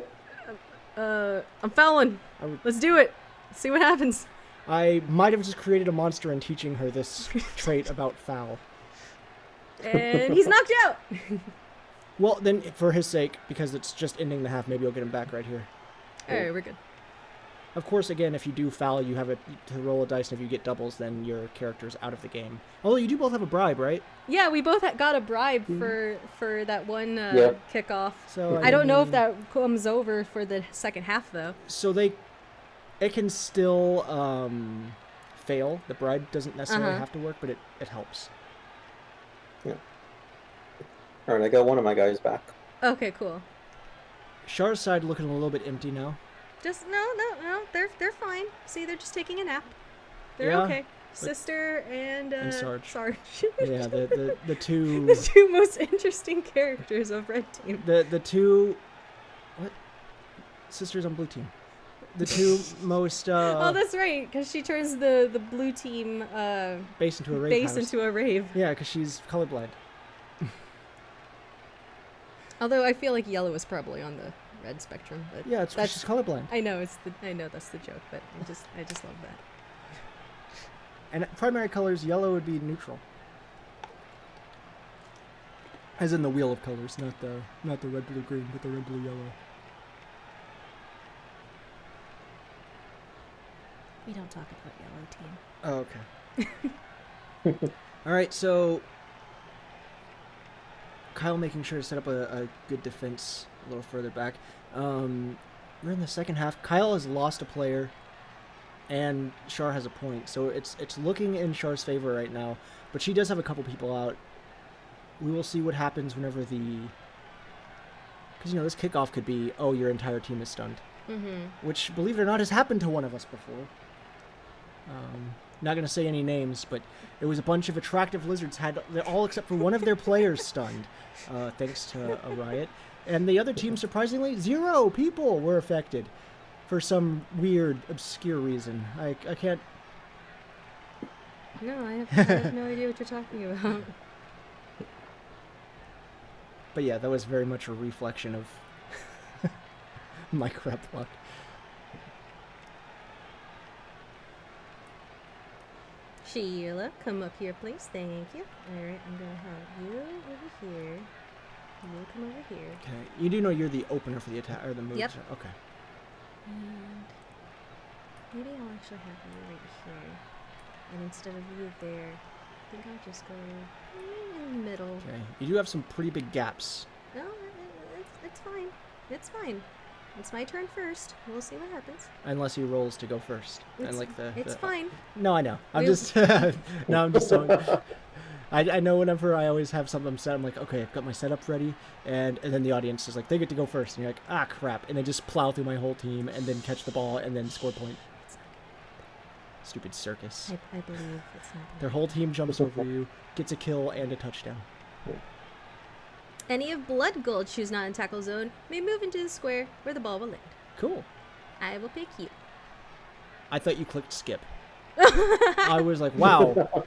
I'm fouling. Let's do it. See what happens. I might have just created a monster and teaching her this trait about foul. And he's knocked out. Well, then, for his sake, because it's just ending the half, maybe I'll get him back right here. All right, we're good. Of course, again, if you do foul, you have to roll a dice, and if you get doubles, then your character's out of the game. Although you do both have a bribe, right? Yeah, we both got a bribe for that one kickoff. So I don't know if that comes over for the second half, though. So it can still fail. The bribe doesn't necessarily have to work, but it helps. Yeah. All right, I got one of my guys back. Okay, cool. Char's side looking a little bit empty now. Just no, they're fine. See, they're just taking a nap. They're okay. Sister and Sarge. Sarge. Yeah, the two the two most interesting characters of Red Team. The two what? Sisters on Blue Team. The two most oh, that's right, because she turns the Blue Team base into a rave. Into a rave. Yeah, because she's colorblind. Although I feel like yellow is probably on the red spectrum, but yeah, that's she's colorblind. I know that's the joke, but I just love that. And primary colors, yellow would be neutral. As in the wheel of colors, not the red, blue, green, but the red, blue, yellow. We don't talk about yellow team. Oh, okay. All right, so Kyle making sure to set up a good defense a little further back. We're in the second half. Kyle has lost a player, and Char has a point. So it's looking in Char's favor right now, but she does have a couple people out. We will see what happens whenever because this kickoff could be, oh, your entire team is stunned. Mm-hmm. Which, believe it or not, has happened to one of us before. Not going to say any names, but it was a bunch of attractive lizards had all except for one of their players stunned, thanks to a riot. And the other team, surprisingly, 0 people were affected for some weird, obscure reason. I can't... No, I have no idea what you're talking about. But yeah, that was very much a reflection of my crap luck. Sheila, come up here, please. Thank you. Alright, I'm gonna have you over here. You come over here. Okay. You do know you're the opener for the attack, or the move. Yep. Okay. And maybe I'll actually have you right here. And instead of you there, I think I'll just go in the middle. Okay. You do have some pretty big gaps. No, it's fine. It's fine. It's my turn first. We'll see what happens. Unless he rolls to go first. It's fine. No, I know. I'm just... no, I'm just so... I know whenever I always have something set, I'm like, okay, I've got my setup ready, and then the audience is like, they get to go first, and you're like, ah, crap, and they just plow through my whole team, and then catch the ball, and then score point. Stupid circus. I believe it's not. Their whole team jumps over you, gets a kill and a touchdown. Any of Blood Gold who's not in tackle zone may move into the square where the ball will land. Cool. I will pick you. I thought you clicked skip. I was like, wow.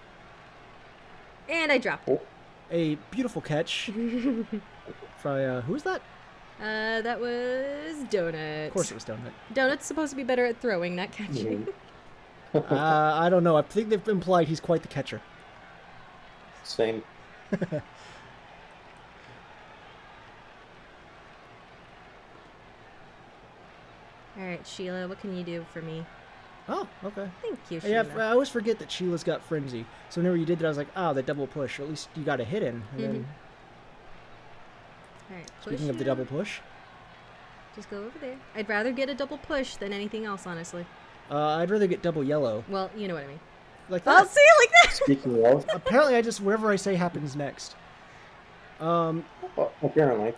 And I dropped it. A beautiful catch. By, who was that? That was Donut. Of course it was Donut. Donut's supposed to be better at throwing, not catching. I don't know. I think they've implied he's quite the catcher. Same. Alright, Sheila, what can you do for me? Oh, okay. Thank you, Yeah, Sheila. I always forget that Sheila's got Frenzy. So whenever you did that, I was like, oh, the double push. Or at least you got a hit in. And then, Alright, speaking of the double push, just go over there. I'd rather get a double push than anything else, honestly. I'd rather get double yellow. Well, you know what I mean. Like I'll that. see it like that! Speaking of, Apparently, I just, whatever I say happens next. apparently. Okay.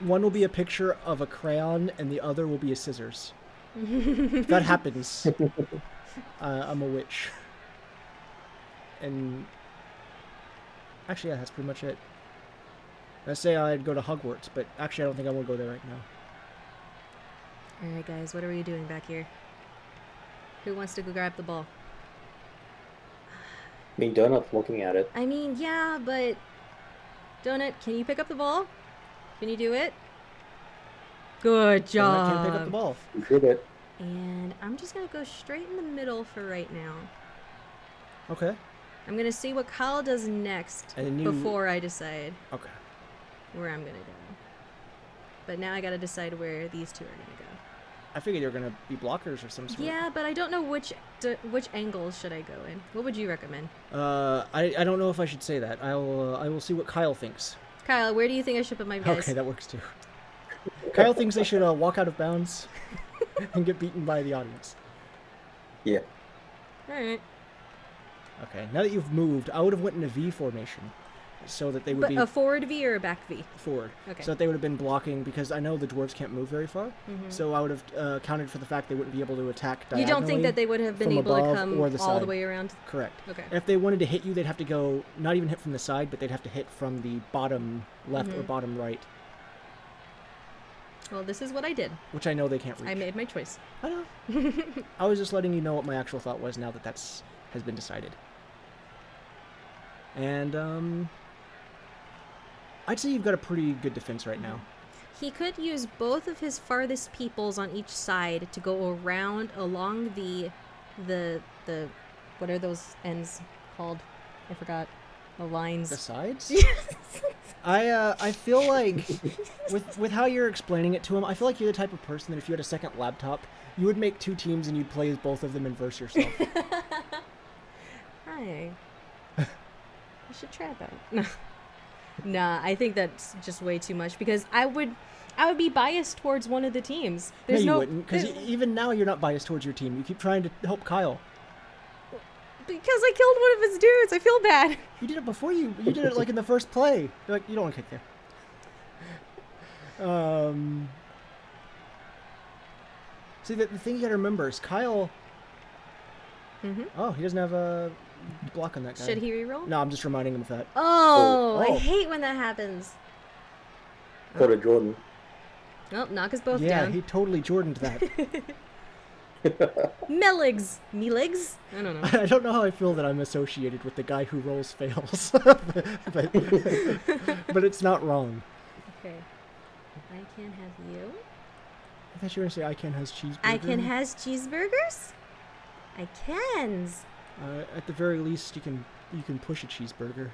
One will be a picture of a crayon, and the other will be a scissors. If that happens, I'm a witch. And actually, yeah, that's pretty much it. I say I'd go to Hogwarts, but actually, I don't think I will go there right now. Alright, guys, what are we doing back here? Who wants to go grab the ball? I mean, Donut's looking at it. I mean, yeah, but... Donut, can you pick up the ball? Can you do it? Good job. I can't pick up the ball. You did it. And I'm just going to go straight in the middle for right now. Okay. I'm going to see what Kyle does next And then you... before I decide Okay. where I'm going to go. But now I got to decide where these two are going to go. I figured they were gonna be blockers or some sort. Yeah, but I don't know which angles should I go in. What would you recommend? I don't know if I should say that. I will see what Kyle thinks. Kyle, where do you think I should put my guys? Okay, that works too. Kyle thinks they should walk out of bounds and get beaten by the audience. Yeah. Alright. Okay, now that you've moved, I would have went in a V formation, so that they would But be a forward V or a back V? forward. Okay. So that they would have been blocking, because I know the dwarves can't move very far. Mhm. So I would have accounted for the fact they wouldn't be able to attack You diagonally. don't think that they would have been from able to above come or the all the side. way around? Correct. Okay. If they wanted to hit you, they'd have to go, not even hit from the side, but they'd have to hit from the bottom left or Mhm. bottom right, Well, this is what I did. which I know they can't reach. I made my choice. I know. I was just letting you know what my actual thought was now that has been decided. And, I'd say you've got a pretty good defense right now. He could use both of his farthest peoples on each side to go around along the what are those ends called? I forgot. The lines. The sides? I feel like, with how you're explaining it to him, I feel like you're the type of person that if you had a second laptop, you would make two teams and you'd play as both of them and verse yourself. Hi. I should try that. Nah, I think that's just way too much because I would be biased towards one of the teams. No, you wouldn't, because even now you're not biased towards your team. You keep trying to help Kyle. Because I killed one of his dudes. I feel bad. You did it before you did it like in the first play. You're like, you don't want to kick there. See, the thing you gotta remember is Kyle. Mm-hmm. Oh, he doesn't have a block on that guy. Should he reroll? No, I'm just reminding him of that. Oh, Oh. I hate when that happens. Go to Jordan. Well, knock us both Yeah, down. he totally Jordaned that. Melegs. Melegs? I don't know. I don't know how I feel that I'm associated with the guy who rolls fails, but it's not wrong. Okay. I can have you. I thought you were gonna say I can has cheeseburger. I can has cheeseburgers? I cans. At the very least, you can push a cheeseburger.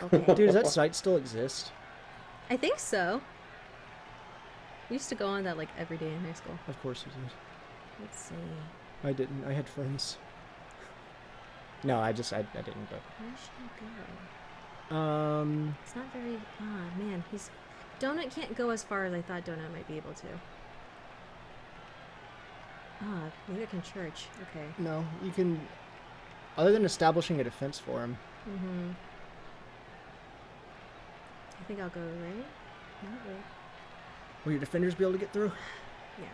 Okay. Dude, does that site still exist? I think so. We used to go on that like every day in high school. Of course you did. Let's see. I didn't. I had friends. No, I didn't go. Where should I go? It's not very. Ah, man, Donut can't go as far as I thought Donut might be able to. Ah, maybe I can church. Okay. No, you can. Other than establishing a defense for him. Mm-hmm. I think I'll go right. Not right. Will your defenders be able to get through? Yeah.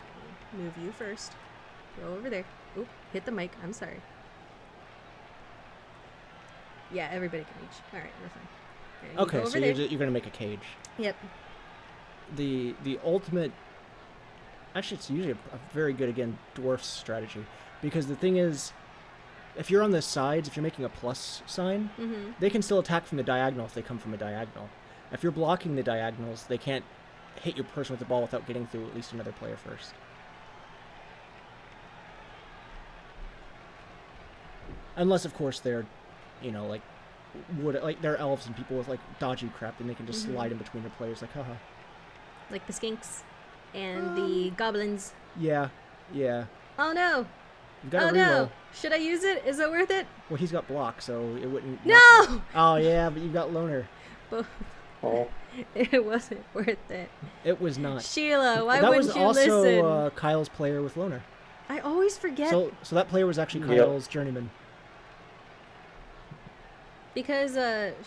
Let me move you first. Go over there. Oop! Hit the mic. I'm sorry. Yeah, everybody can reach. All right, we're fine. Okay, you Okay, go so over there. you're gonna make a cage. Yep. The ultimate. Actually, it's usually a very good, again, dwarf strategy. Because the thing is, if you're on the sides, if you're making a plus sign, Mm-hmm. they can still attack from the diagonal if they come from a diagonal. If you're blocking the diagonals, they can't hit your person with the ball without getting through at least another player first. Unless, of course, they're, you know, like they're elves and people with like dodgy crap, then they can just slide in between their players, like haha. Like the skinks and the goblins. Yeah, yeah. Oh no! You got Oh to reroll. no! Should I use it? Is it worth it? Well, he's got block, so it wouldn't. No! Oh yeah, but you've got loner. But Oh, it wasn't worth it. It was not. Sheila, why that wouldn't was you also listen? Kyle's player with loner. I always forget So that player was actually Yep. Kyle's journeyman. because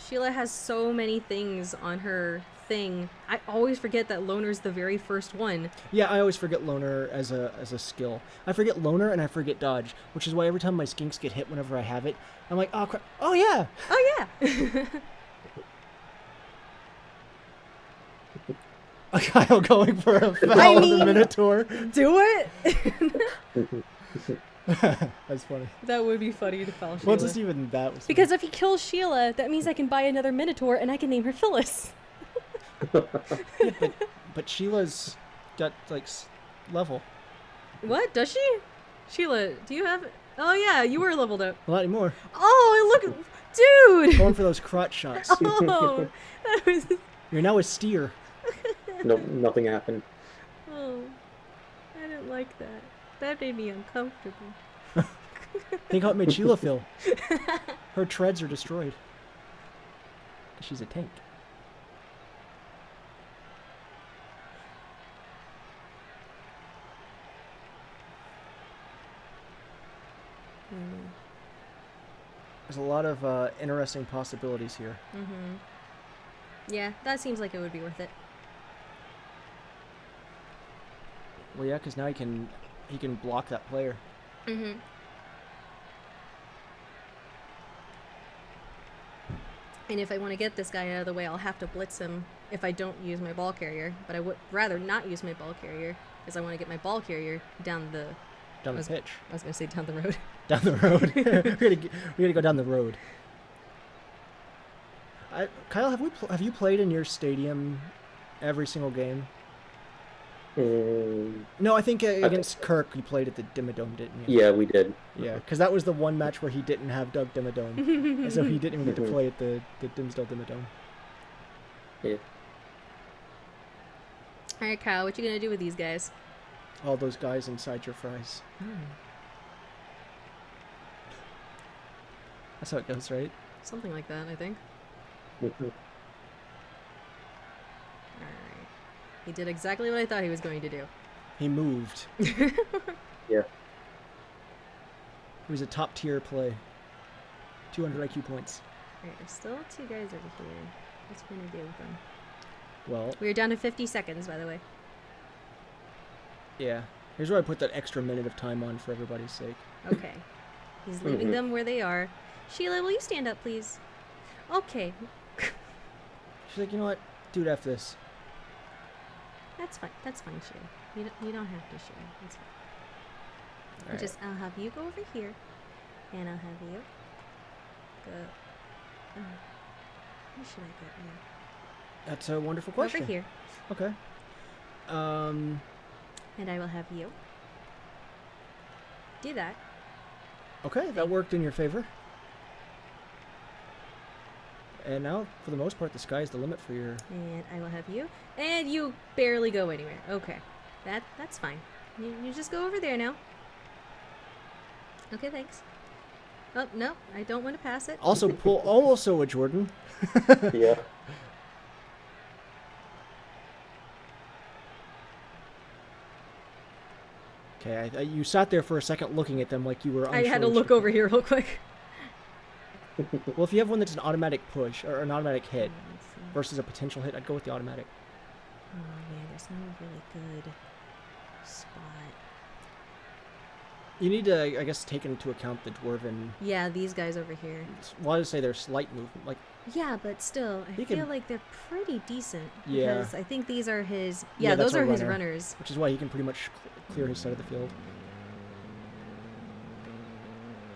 Sheila has so many things on her thing. I always forget that Loner's the very first one. Yeah, I always forget loner as a skill. I forget loner and I forget dodge, which is why every time my skinks get hit whenever I have it, I'm like, oh crap! Oh yeah! Oh yeah. Kyle going for a foul I on mean- the Minotaur. Do it. That's funny. That would be funny to foul Sheila. Well, just even that was Because if he kills Sheila, that means I can buy another Minotaur and I can name her Phyllis. but Sheila's got like level. What? Does she? Sheila, do you have... Oh yeah, you were leveled up. Not anymore. Oh, look... Dude! Going for those crotch shots. Oh, that was... You're now a steer. no, nothing happened. Oh, I didn't like that. That made me uncomfortable. Think how it made Sheila feel. Her treads are destroyed. 'Cause she's a tank. There's a lot of interesting possibilities here. Mm-hmm. Yeah, that seems like it would be worth it. Well, yeah, because now he can block that player. Mm-hmm. And if I want to get this guy out of the way, I'll have to blitz him if I don't use my ball carrier. But I would rather not use my ball carrier because I want to get my ball carrier down the... Down the pitch. I was going to say down the road. Down the road. we're gonna go down the road. Kyle, have you played in your stadium every single game? No, I think against Kirk you played at the Dimmadome, didn't you? Yeah, we did. Yeah, because that was the one match where he didn't have Doug Dimmadome, and so he didn't even get to play at the Dimsdale Dimmadome. Yeah. All right, Kyle, what you going to do with these guys? All those guys inside your fries. That's how it goes, right? Something like that, I think. Mhm. Alright. He did exactly what I thought he was going to do. He moved. Yeah. It was a top tier play. 200 IQ points. Alright, there's still two guys over here. What's he going to do with them? Well, We are down to 50 seconds, by the way. yeah. Here's where I put that extra minute of time on for everybody's sake. Okay. He's leaving them where they are. Sheila, will you stand up, please? Okay. She's like, you know what? Dude, F this. That's fine. That's fine, Sheila. You don't have to, Sheila. It's fine. All right. I'll have you go over here. And I'll have you go... where should I go? Yeah. That's a wonderful question. Over here. Okay. And I will have you do that. Okay, that worked in your favor. And now, for the most part, the sky's the limit for your... And I will have you. And you barely go anywhere. Okay. That's fine. You just go over there now. Okay, thanks. Oh, no. I don't want to pass it. Also a Jordan. Yeah. Okay, you sat there for a second looking at them like you were unsure. I had to which look to- over here real quick. Well, if you have one that's an automatic push, or an automatic hit, Let's see. versus a potential hit, I'd go with the automatic. Oh, man. There's no really good spot. You need to, I guess, take into account the Dwarven... Yeah, these guys over here. Well, I would say their slight movement. Like, Yeah, but still, I He feel can- like they're pretty decent. Yeah. Because I think these are his... Yeah, Yeah, that's those a are his runner. runners. which is why he can pretty much clear his side of the field.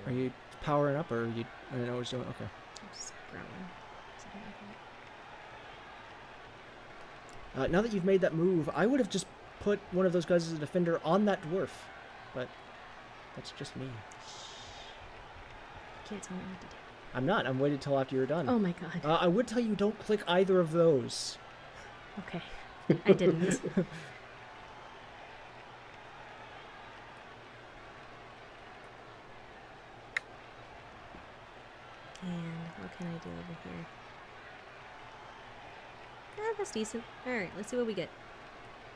Are you powering up, or you? I don't know what he's doing. Okay. I'm just growing. Something like that. Now that you've made that move, I would have just put one of those guys as a defender on that dwarf, but that's just me. You can't tell me what to do. I'm not. I'm waiting till after you're done. Oh my god. I would tell you don't click either of those. Okay. I didn't. And what can I do over here? That's decent. Alright, let's see what we get.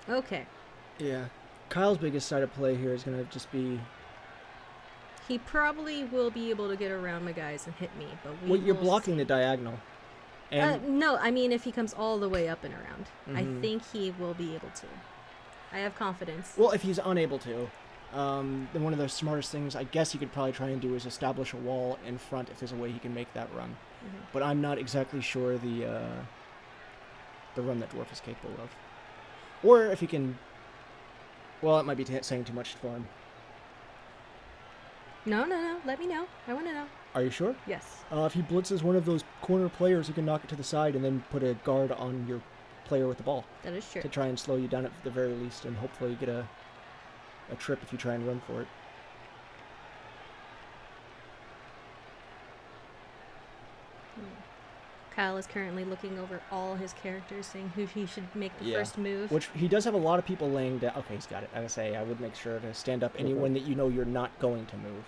Okay. Yeah. Kyle's biggest side of play here is going to just be... He probably will be able to get around my guys and hit me, but we Well, you're will blocking see. the diagonal. And No, I mean if he comes all the way up and around. I Mhm. think he will be able to. I have confidence. well, if he's unable to, then one of the smartest things I guess he could probably try and do is establish a wall in front if there's a way he can make that run. Mhm. But I'm not exactly sure the run that dwarf is capable of. Or if he can... Well, that might be saying too much for him. No. Let me know. I want to know. Are you sure? Yes. If he blitzes one of those corner players, he can knock it to the side and then put a guard on your player with the ball That is true. to try and slow you down at the very least, and hopefully get a trip if you try and run for it. Kyle is currently looking over all his characters, saying who he should make the Yeah. first move. Which he does have a lot of people laying down. Okay, he's got it. I would say I would make sure to stand up anyone that you know you're not going to move.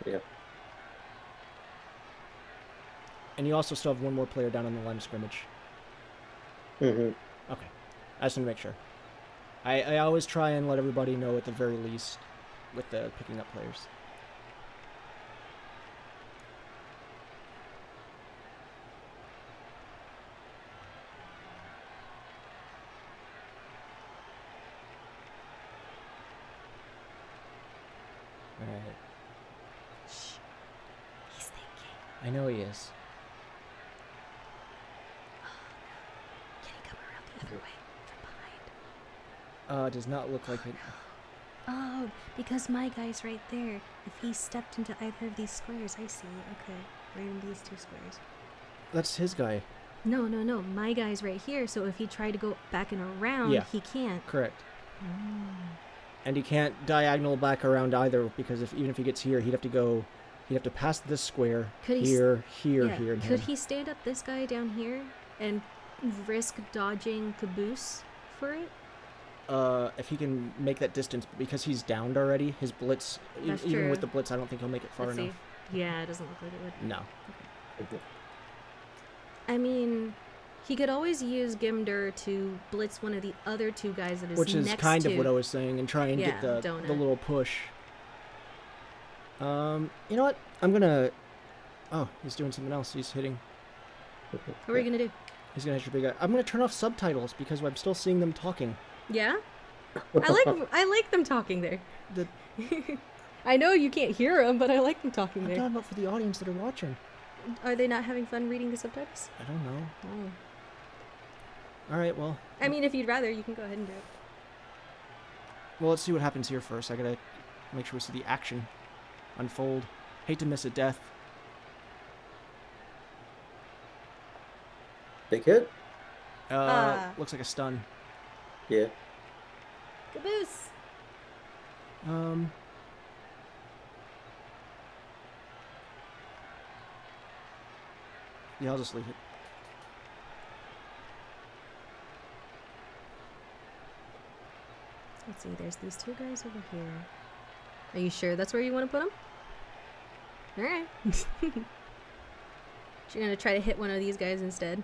Yeah. And you also still have one more player down on the line of scrimmage. Mm-hmm. Okay. I just want to make sure. I always try and let everybody know at the very least with the picking up players. Alright. Shh. He's thinking. I know he is. Can he come around the other way from behind? Does not look like it. Oh, because my guy's right there. If he stepped into either of these squares, I see. Okay, right in these two squares. That's his guy. No. My guy's right here, so if he tried to go back and around, Yeah. he can't. Correct. Mm. And he can't diagonal back around either, because even if he gets here, he'd have to pass this square Could he here, here, Yeah, here, and could here. he stand up this guy down here and risk dodging caboose for it? If he can make that distance, because he's downed already, his blitz, That's even true. with the blitz, I don't think he'll make it far Let's enough. see. Yeah, it doesn't look like it would. No. I mean, he could always use Gimdur to blitz one of the other two guys that is Which is next kind to. of what I was saying, and try and Yeah, get the donut. little push. You know what? I'm gonna... Oh, he's doing something else. He's hitting... What are we gonna do? He's gonna hit your big guy. I'm gonna turn off subtitles, because I'm still seeing them talking. Yeah, I like them talking there. The- I know you can't hear them, but I like them talking I'm there. talking about for the audience that are watching. Are they not having fun reading the subtitles? I don't know. Oh. Alright, well... I mean, if you'd rather, you can go ahead and do it. Well, let's see what happens here first. I gotta make sure we see the action unfold. Hate to miss a death. Big hit? Looks like a stun. Yeah. Caboose! Yeah, I'll just leave it. Let's see, there's these two guys over here. Are you sure that's where you want to put them? Alright. You're gonna try to hit one of these guys instead?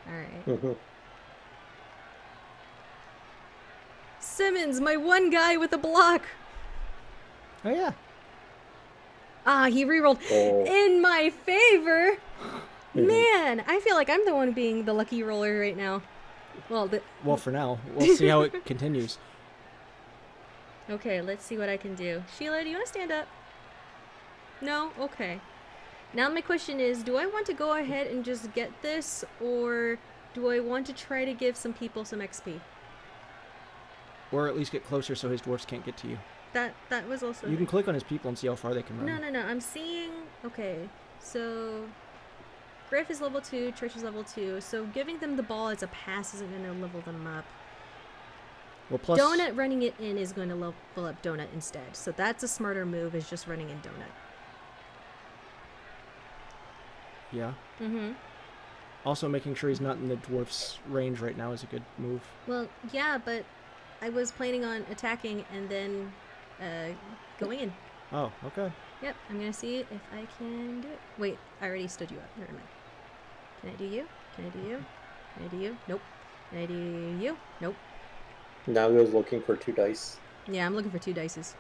Alright. Mm-hmm. Simmons, my one guy with a block! Oh, yeah. Ah, he rerolled Oh. in my favor! Mhm. Man, I feel like I'm the one being the lucky roller right now. Well, Well, for now. We'll see how it continues. okay, let's see what I can do. Sheila, do you want to stand up? No? Okay. Now my question is, do I want to go ahead and just get this, or do I want to try to give some people some XP? Or at least get closer so his dwarfs can't get to you. that was also. You can click on his people and see how far they can run. No. I'm seeing. Okay, so Griff is level 2, Church is level 2. So giving them the ball as a pass isn't going to level them up. Well, plus Donut running it in is going to level up Donut instead. So that's a smarter move, is just running in Donut. Yeah. Mm-hmm. Also, making sure he's not in the dwarf's range right now is a good move. Well, yeah, but I was planning on attacking and then going in. Oh, okay. Yep, I'm going to see if I can do it. Wait, I already stood you up. Never mind. Can I do you? Can I do you? Can I do you? Nope. Can I do you? Nope. Now he was looking for 2 dice. Yeah, I'm looking for 2 dices.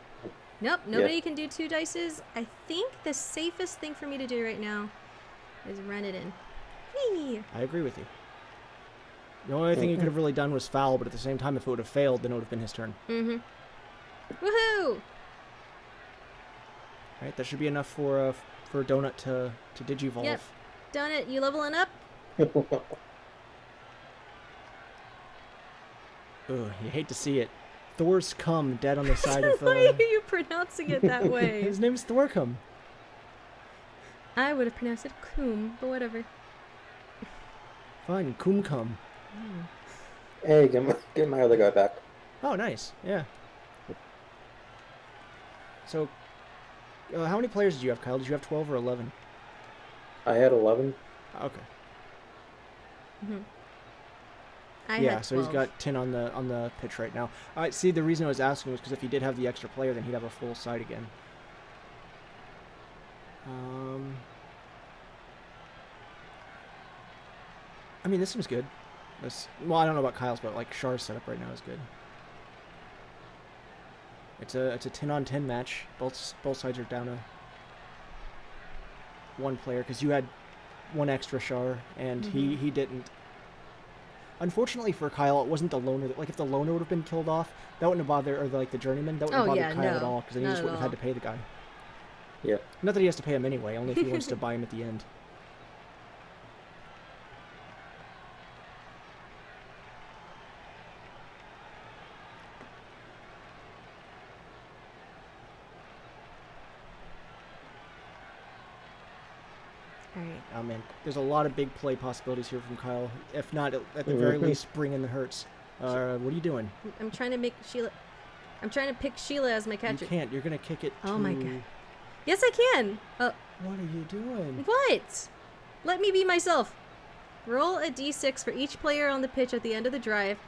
Nope, nobody can do 2 dices. I think the safest thing for me to do right now is run it in. Whee! I agree with you. The only thing he could have really done was foul, but at the same time, if it would have failed, then it would have been his turn. Mm-hmm. Woohoo! Right, that should be enough for Donut to digivolve. Yep. Donut, you leveling up? Ugh, you hate to see it. Thor's cum dead on the side of. Why are you pronouncing it that way? His name's Thorcum. I would have pronounced it Coom, but whatever. Fine, cum cum. Hey, get my other guy back. Oh, nice. Yeah. So, how many players did you have, Kyle? Did you have 12 or 11? I had 11. Okay. Mm-hmm. Yeah, so he's got 10 on the pitch right now. See, the reason I was asking was because if he did have the extra player, then he'd have a full side again. I mean, this seems good. Well, I don't know about Kyle's, but like Char's setup right now is good. It's a 10-on-10 match. Both sides are down to 1 player because you had 1 extra Char and he didn't. Unfortunately for Kyle, it wasn't the loner. Like if the loner would have been killed off, that wouldn't have bothered, or the journeyman, that wouldn't have bothered Kyle at all because then he just wouldn't have had to pay the guy. Yeah. Not that he has to pay him anyway, only if he wants to buy him at the end. Alright. Oh man, there's a lot of big play possibilities here from Kyle. If not, at the very least, bring in the Hurts. What are you doing? I'm trying to make Sheila. I'm trying to pick Sheila as my catcher. You can't. You're gonna kick it. Oh my god. Yes, I can. What are you doing? What? Let me be myself. Roll a d6 for each player on the pitch at the end of the drive.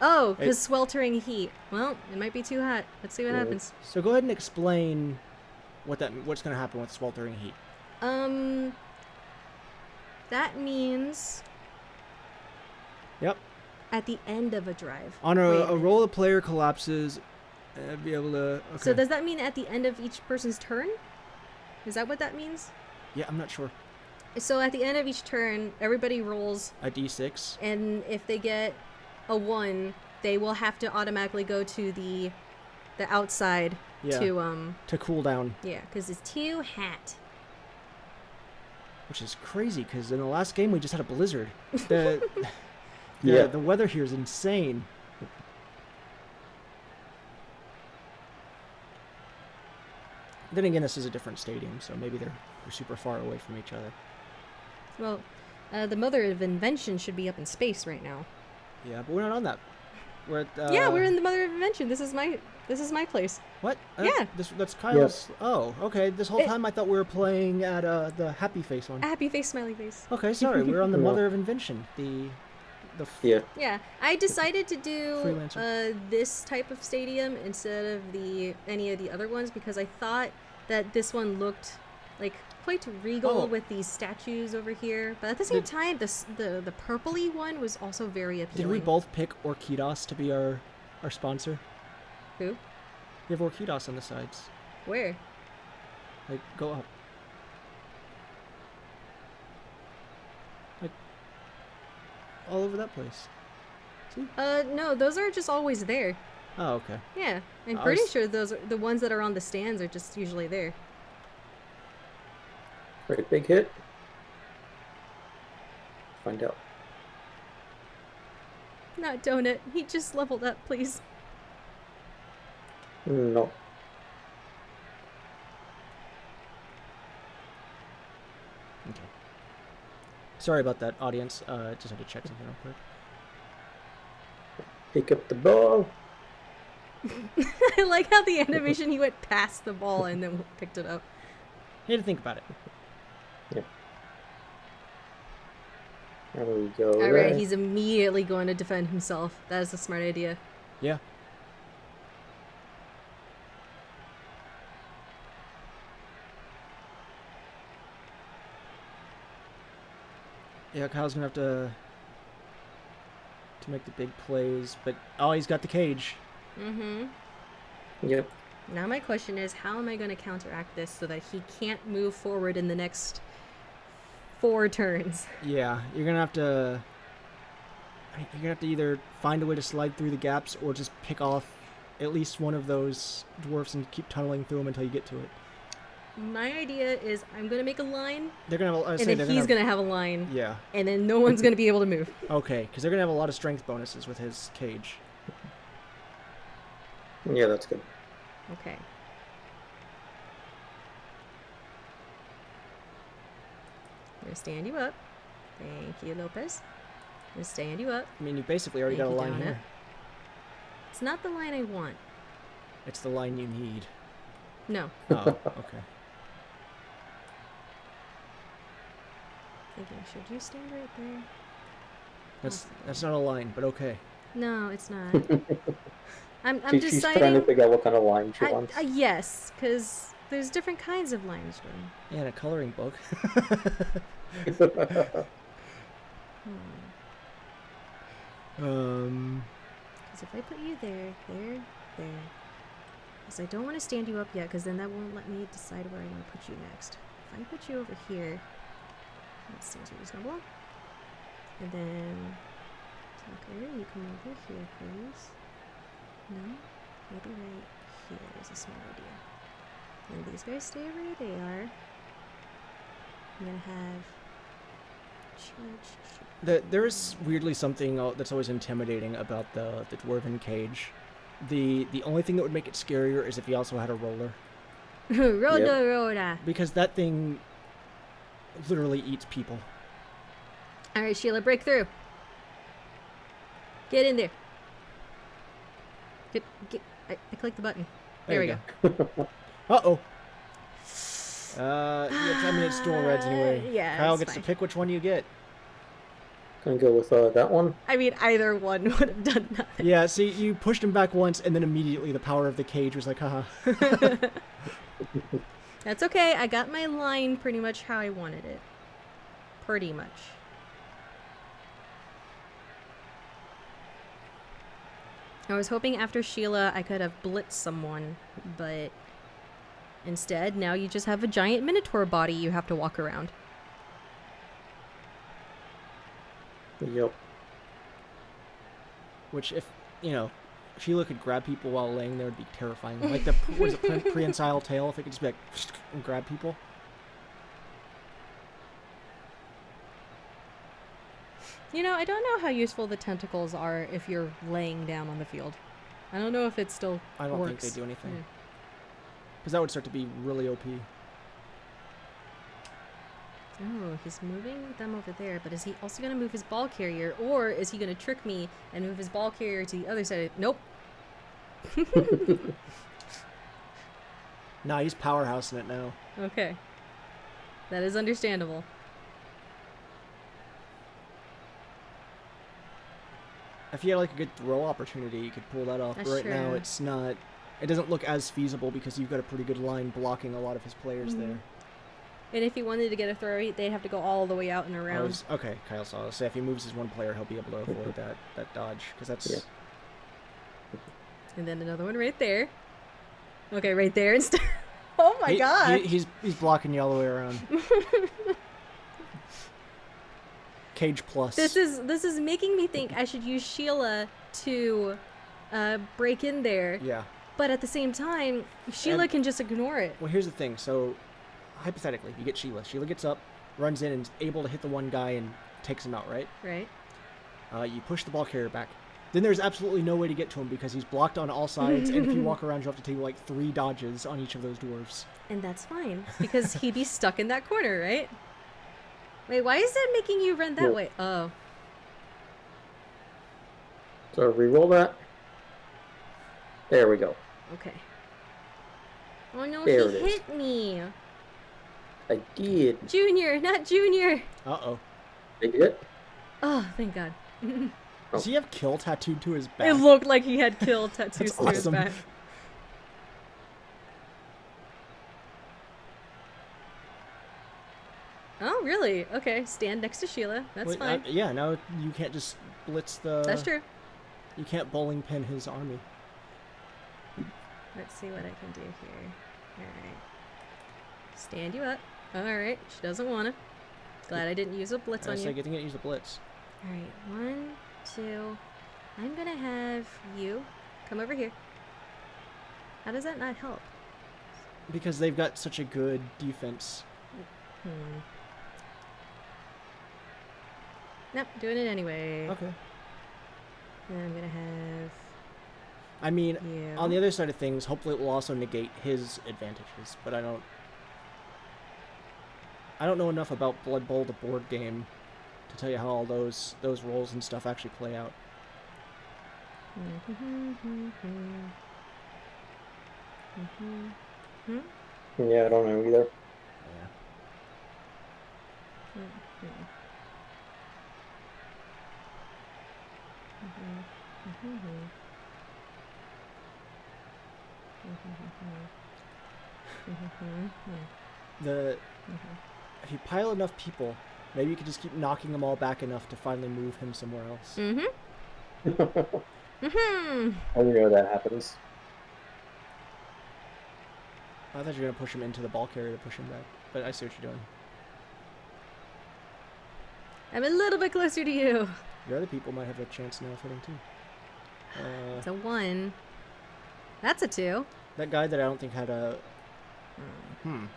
Oh, because sweltering heat. Well, it might be too hot. Let's see what happens. So go ahead and explain what's gonna happen with sweltering heat. That means. Yep. At the end of a drive. On a roll, the player collapses. Be able to. Okay. So does that mean at the end of each person's turn? Is that what that means? Yeah, I'm not sure. So at the end of each turn, everybody rolls a d6, and if they get a 1, they will have to automatically go to the outside to cool down. Yeah, because it's too hot. Which is crazy, because in the last game we just had a blizzard. The weather here is insane. Then again, this is a different stadium, so maybe they're super far away from each other. Well, the mother of invention should be up in space right now. Yeah, but we're not on that. We're at, yeah, we're in the mother of invention. This is my place. What? Yeah. That's Kyle's. Yeah. Oh, okay. This whole time I thought we were playing at the Happy Face one. Happy Face, Smiley Face. Okay, sorry. We're on the Mother of Invention. Yeah. I decided to do this type of stadium instead of any of the other ones because I thought that this one looked like quite regal with these statues over here, but at the same time, the purpley one was also very appealing. Did we both pick Orchidos to be our sponsor? Who? You have Orchidos on the sides. Where? Like, go up. Like, all over that place. See? No, those are just always there. Oh, okay. Yeah, I'm pretty sure those are the ones that are on the stands are just usually there. Great big hit. Find out. Not Donut. He just leveled up, please. No. Okay. Sorry about that, audience. Just had to check something real quick. Pick up the ball. I like how the animation, he went past the ball and then picked it up. You had to think about it. Yeah. There we go. All right, right. he's immediately going to defend himself. That is a smart idea. Yeah. Yeah, Kyle's gonna have to make the big plays, but oh, he's got the cage. Mm-hmm. Yep. Now my question is, how am I going to counteract this so that he can't move forward in the next 4 turns? Yeah, you're gonna have to. You're gonna have to either find a way to slide through the gaps or just pick off at least one of those dwarfs and keep tunneling through them until you get to it. My idea is I'm going to make a line, They're gonna. and then he's going to have a line, Yeah. and then no one's going to be able to move. Okay, because they're gonna have a lot of strength bonuses with his cage. Yeah, that's good. Okay. I'm going to stand you up. Thank you, Lopez. I'm going to stand you up. I mean, you basically already got a Thank you, line Donna. here. It's not the line I want. It's the line you need. No. Oh, okay. Thinking, should you stand right there? That's not a line, but okay. No, it's not. I'm She's deciding. trying to figure out what kind of line she I, wants. yes, because there's different kinds of lines, Jordan. Yeah, in a coloring book. Because if I put you there, there, because I don't want to stand you up yet, because then that won't let me decide where I want to put you next. If I put you over here, that seems reasonable. And then, Tucker, you come over here, please. No? Maybe right here is a smart idea. And these guys stay where they are. I'm gonna have Church. There is weirdly something that's always intimidating about the dwarven cage. The only thing that would make it scarier is if he also had a roller, Roda. because that thing literally eats people. All right, Sheila, break through. Get in there. Get. I clicked the button. There we go. Uh-oh. Yeah, I mean, it's dual reds anyway. Yeah, Kyle it's gets fine. to pick which one you get. Gonna go with that one. I mean, either one would have done nothing. Yeah, see, you pushed him back once, and then immediately the power of the cage was like, haha. That's okay. I got my line pretty much how I wanted it. Pretty much. I was hoping after Sheila I could have blitzed someone, but instead, now you just have a giant minotaur body you have to walk around. Yep. Which, if, Sheila could grab people while laying there, would be terrifying. Like the, what is it, prehensile tail, if it could just be like, and grab people. I don't know how useful the tentacles are if you're laying down on the field. I don't know if it still I don't works. think they do anything. Yeah. Because that would start to be really OP. Oh, he's moving them over there, but is he also going to move his ball carrier, or is he going to trick me and move his ball carrier to the other side? Nope. Nah, he's powerhousing it now. Okay. That is understandable. If you had like a good throw opportunity, you could pull that off. That's But right now, true. it's not. It doesn't look as feasible because you've got a pretty good line blocking a lot of his players there. And if he wanted to get a throw, they'd have to go all the way out and around. Okay, Kyle saw. So if he moves his one player, he'll be able to avoid that dodge because that's. Yeah. And then another one right there. Okay, right there instead. Oh my god! He's blocking you all the way around. Cage plus. This is making me think I should use Sheila to break in there. Yeah. But at the same time, Sheila And- can just ignore it. Well, here's the thing. So, hypothetically, you get Sheila. Sheila gets up, runs in, and is able to hit the one guy and takes him out, right? Right? You push the ball carrier back. Then there's absolutely no way to get to him because he's blocked on all sides, and if you walk around, you have to take like 3 dodges on each of those dwarves. And that's fine, because he'd be stuck in that corner, right? Wait, why is it making you run that Yeah. way? Oh. So reroll that. There we go. Okay. Oh no, There he it is. hit me. I did. Junior, not Junior. Uh-oh. They did it? Oh, thank God. Does he have kill tattooed to his back? It looked like he had kill tattoos That's to his awesome. back. Oh, really? Okay, stand next to Sheila. That's Wait, fine. yeah, now you can't just blitz the... That's true. You can't bowling pin his army. Let's see what I can do here. Alright. Stand you up. Alright, she doesn't want to. Glad I didn't use a blitz I on say, you. getting it, use the blitz. Alright, 1, 2. I'm gonna have you come over here. How does that not help? Because they've got such a good defense. Nope, doing it anyway. Okay. And I'm gonna have I mean, you. on the other side of things, hopefully it will also negate his advantages, but I don't know enough about Blood Bowl, the board game, to tell you how all those rolls and stuff actually play out. Yeah, I don't know either. Yeah. If you pile enough people, maybe you could just keep knocking them all back enough to finally move him somewhere else. I know that happens. I thought you were gonna push him into the ball carrier to push him back, but I see what you're doing. I'm a little bit closer to you. Your other people might have a chance now of hitting too. It's a 1. That's a 2. That guy that I don't think had a... You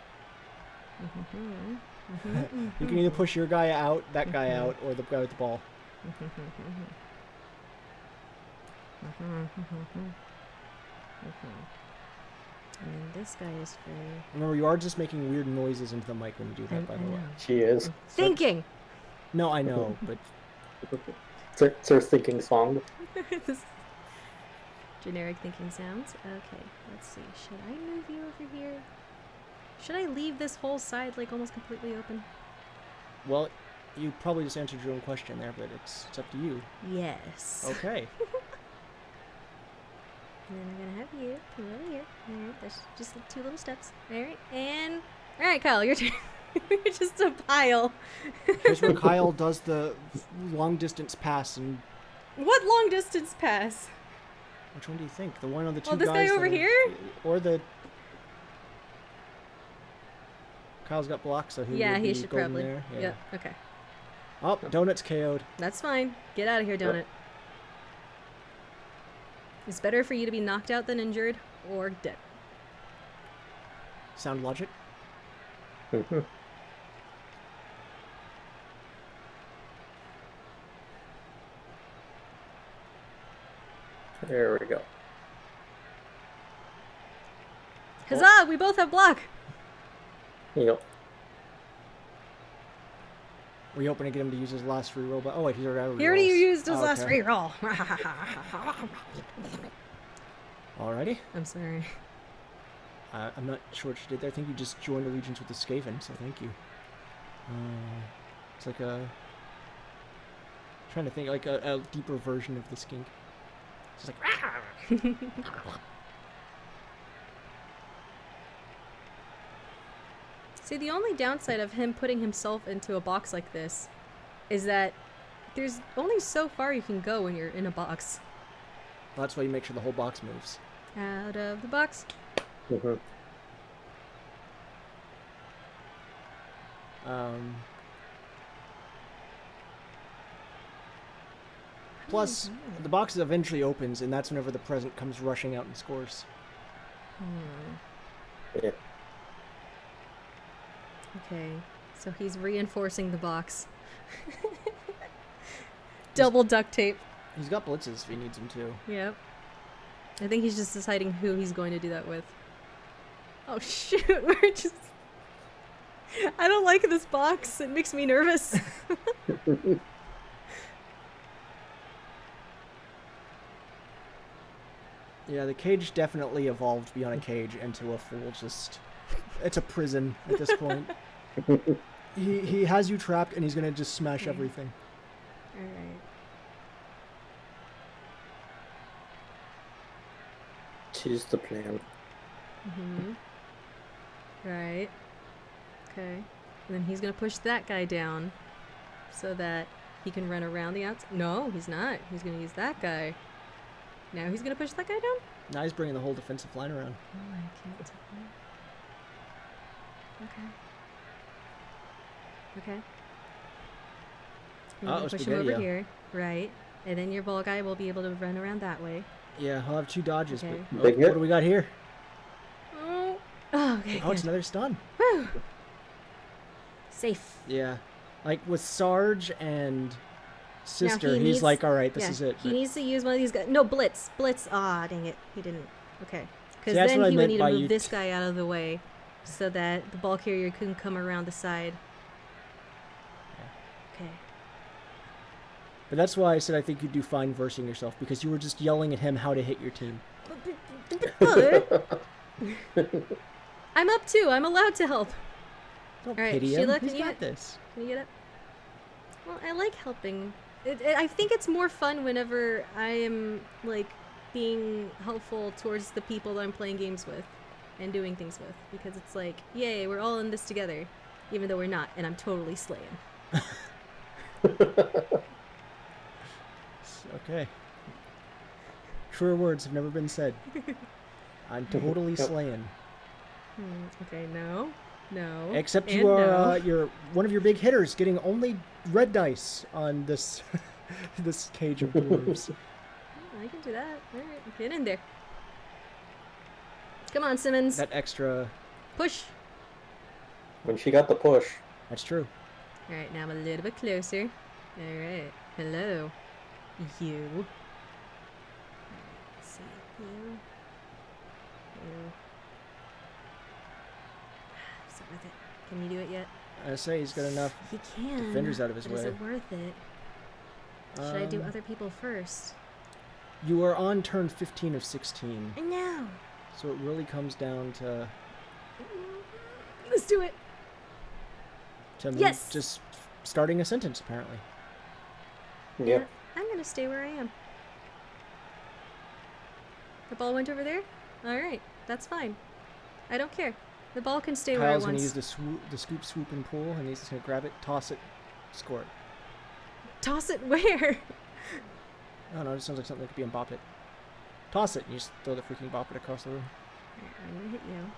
can either push your guy out, that guy out, or the guy with the ball. And then this guy is free. Remember, you are just making weird noises into the mic when you do that, by the way. She is. Thinking! No, I know, but It's her thinking song. This generic thinking sounds. Okay, let's see. Should I move you over here? Should I leave this whole side like almost completely open? well, you probably just answered your own question there, but it's up to you. Yes. Okay. And then I'm gonna have you come over here. Alright, that's just 2 little steps. Alright, and... Alright, Kyle, your turn. You're just a pile. Here's where Kyle does the long distance pass, and What long distance pass? which one do you think? The one on the two Oh, this guys guy over that are- here? or the... Kyle's got blocks, so he Yeah, would he be should golden probably. there. Yeah. Yep, okay. Oh, Donut's KO'd. That's fine. Get out of here, Donut. It's better for you to be knocked out than injured or dead. Sound logic? There we go. Huzzah! We both have block! Yep. Were you hoping to get him to use his last reroll? But oh wait, he's already. He already used his Oh, last okay. reroll. Alrighty. I'm sorry. I'm not sure what you did there. I think you just joined allegiance with the Skaven, so thank you. It's like a... trying to think, like a deeper version of the skink. It's just like... See, the only downside of him putting himself into a box like this is that there's only so far you can go when you're in a box. Well, that's why you make sure the whole box moves. Out of the box. Plus, the box eventually opens, and that's whenever the present comes rushing out and scores. Yeah. Okay, so he's reinforcing the box. Double duct tape. He's got blitzes if he needs them too. Yep. I think he's just deciding who he's going to do that with. Oh shoot, we're just... I don't like this box. It makes me nervous. Yeah, the cage definitely evolved beyond a cage into a full it's a prison at this point. He has you trapped and he's gonna just smash Okay. everything. Alright. Tis the plan. Mm-hmm. Right. Okay. And then he's gonna push that guy down so that he can run around the outside. No, he's not. He's gonna use that guy. Now he's gonna push that guy down? Now he's bringing the whole defensive line around. Oh, I can't tell. Okay. Okay. And Uh-oh, you push him over Spaghetti-O. here. Right. And then your ball guy will be able to run around that way. Yeah, he'll have 2 dodges. Okay. But Big what hit. do we got here? Oh, okay. Oh, it's good. another stun. Whew. Safe. Yeah, like with Sarge and Sister, he's needs- like, all right, this yeah, is it. He But- needs to use one of these guys. No, Blitz. Blitz. Ah, dang it. He didn't. Okay. Because that's then what I he would meant need to by move you this guy out of the way so that the ball carrier couldn't come around the side. Okay. But that's why I said I think you'd do fine versing yourself, because you were just yelling at him how to hit your team. I'm up too. I'm allowed to help. Don't All right, pity Sheila, him. He's can you got hit- this. Can you get up? Well, I like helping. I think it's more fun whenever I am, like, being helpful towards the people that I'm playing games with and doing things with. Because it's like, yay, we're all in this together. Even though we're not, and I'm totally slaying. Okay. Truer words have never been said. I'm totally Yep. slaying. Okay, no. No. Except and you are no. you're one of your big hitters, getting only red dice on this this cage of dwarves. I can do that. Alright, get in there. Come on, Simmons. That extra. Push. When she got the push, That's true. Alright, now I'm a little bit closer. Alright. Hello. You. Alright, let's see. You. You. Is it worth it? Can you do it yet? I say he's got enough. He can. defenders out of his but Is way. it worth it? Should I do Um, other people first? You are on turn 15 of 16, No. so it really comes down to Let's do it. me Yes! just starting a sentence apparently. yep. I'm gonna stay where I am. The ball went over there? Alright, that's fine. I don't care. The ball can stay where it Kyle's gonna wants. use the scoop, swoop, and pull, and he's just gonna grab it, toss it, score it. Toss it where? I don't know, it just sounds like something that could be in Bop It. Toss it, and you just throw the freaking Bop It across the room. Alright, I'm gonna hit you.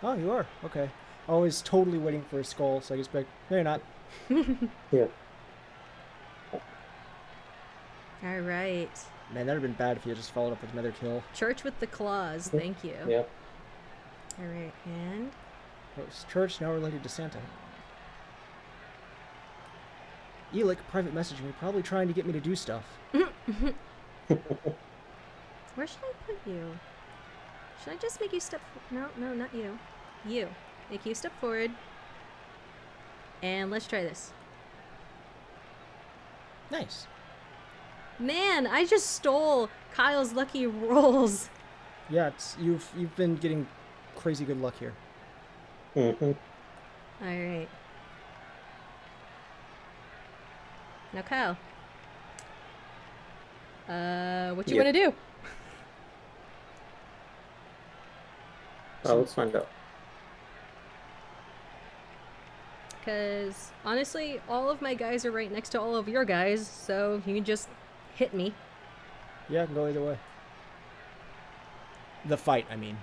Oh, you are? Okay. Always totally waiting for a skull, so I expect. No, you're not. Yeah. Alright. Man, that'd have been bad if you had just followed up with another kill. Church with the claws, thank you. Yeah. Alright, and Oh, it's church, now related to Santa. Elic, private messaging me, probably trying to get me to do stuff. where should I put you? Should I just make you step no, not you. You. Make you step forward. And let's try this. Nice. Man, I just stole Kyle's lucky rolls. Yeah, it's you've been getting crazy good luck here. Mm-hmm. Alright. Now Kyle. What you Yeah. wanna do? Let's find out. Because honestly, all of my guys are right next to all of your guys, so you can just hit me. Yeah, it can go either way. The fight, I mean.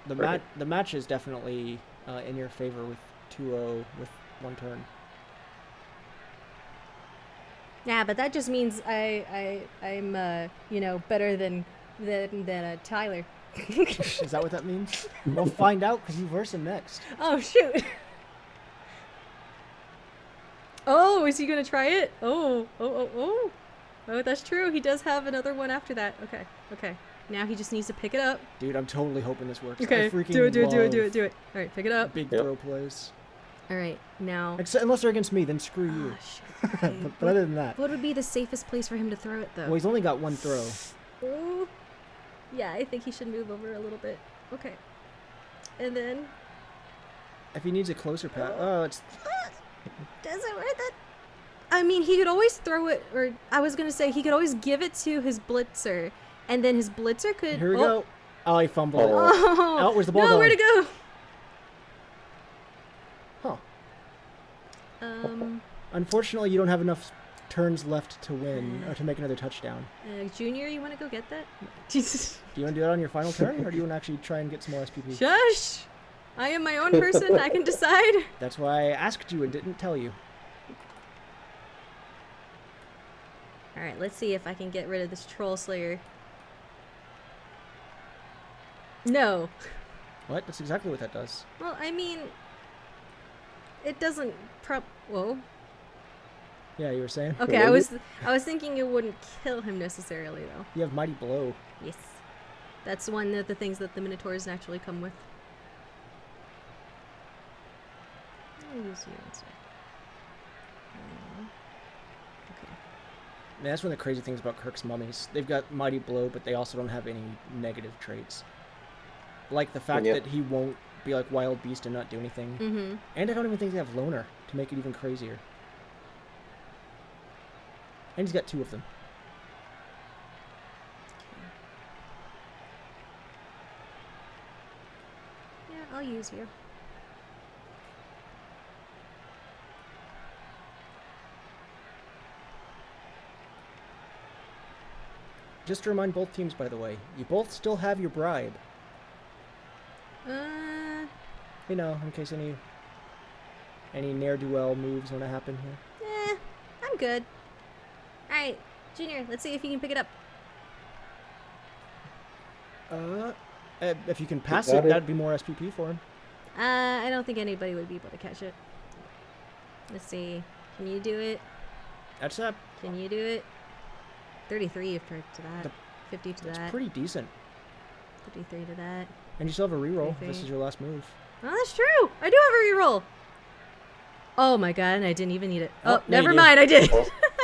Right. The match is definitely in your favor with 2-0 with 1 turn. Yeah, but that just means I'm you know, better than Tyler. Is that what that means? We'll find out because you verse him next. Oh shoot. Oh, is he gonna try it? Oh, that's true. He does have another one after that. Okay. Now he just needs to pick it up. Dude, I'm totally hoping this works. Okay, I freaking do it. love All right, pick it up. big throw plays. All right, now. Unless they're against me, then screw you. Oh, shit. Okay. But other than that. What would be the safest place for him to throw it, though? Well, he's only got one throw. Ooh. Yeah, I think he should move over a little bit. Okay. And then... If he needs a closer pass. Oh, it's... Does it worth it? I mean, he could always throw it, or I was going to say, he could always give it to his blitzer, and then his blitzer could... Here we go. Oh, he fumbled it. Oh, Oh, where's the ball no, going? where'd it go? Huh. Um... Unfortunately, you don't have enough turns left to win, or to make another touchdown. Junior, you want to go get that? Do you want to do that on your final turn, or do you want to actually try and get some more SPP? Shush! I am my own person. I can decide. That's why I asked you and didn't tell you. Alright, let's see if I can get rid of this Troll Slayer. No. What? That's exactly what that does. Well, I mean... It doesn't Whoa. Yeah, you were saying? Okay, I was thinking it wouldn't kill him necessarily, though. You have Mighty Blow. Yes. That's one of the things that the Minotaurs naturally come with. I'll use you instead. Okay. Man, that's one of the crazy things about Kirk's mummies. They've got Mighty Blow, but they also don't have any negative traits. Like the fact that he won't be like Wild Beast and not do anything. Mm-hmm. And I don't even think they have Loner to make it even crazier. And he's got 2 of them. Yeah, I'll use you. Just to remind both teams, by the way, you both still have your bribe. You know, in case any ne'er-do-well moves want to happen here. I'm good. Alright, Junior, let's see if you can pick it up. If you can pass it, that'd be more SPP for him. I don't think anybody would be able to catch it. Let's see. Can you do it? That's up. Can you do it? 33 to that. 50 to That's that. pretty decent. 53 to that. And you still have a reroll. This 33. is your last move. Oh, that's true. I do have a reroll. Oh my god, and I didn't even need it. Oh, Oh, no, never you mind, I did.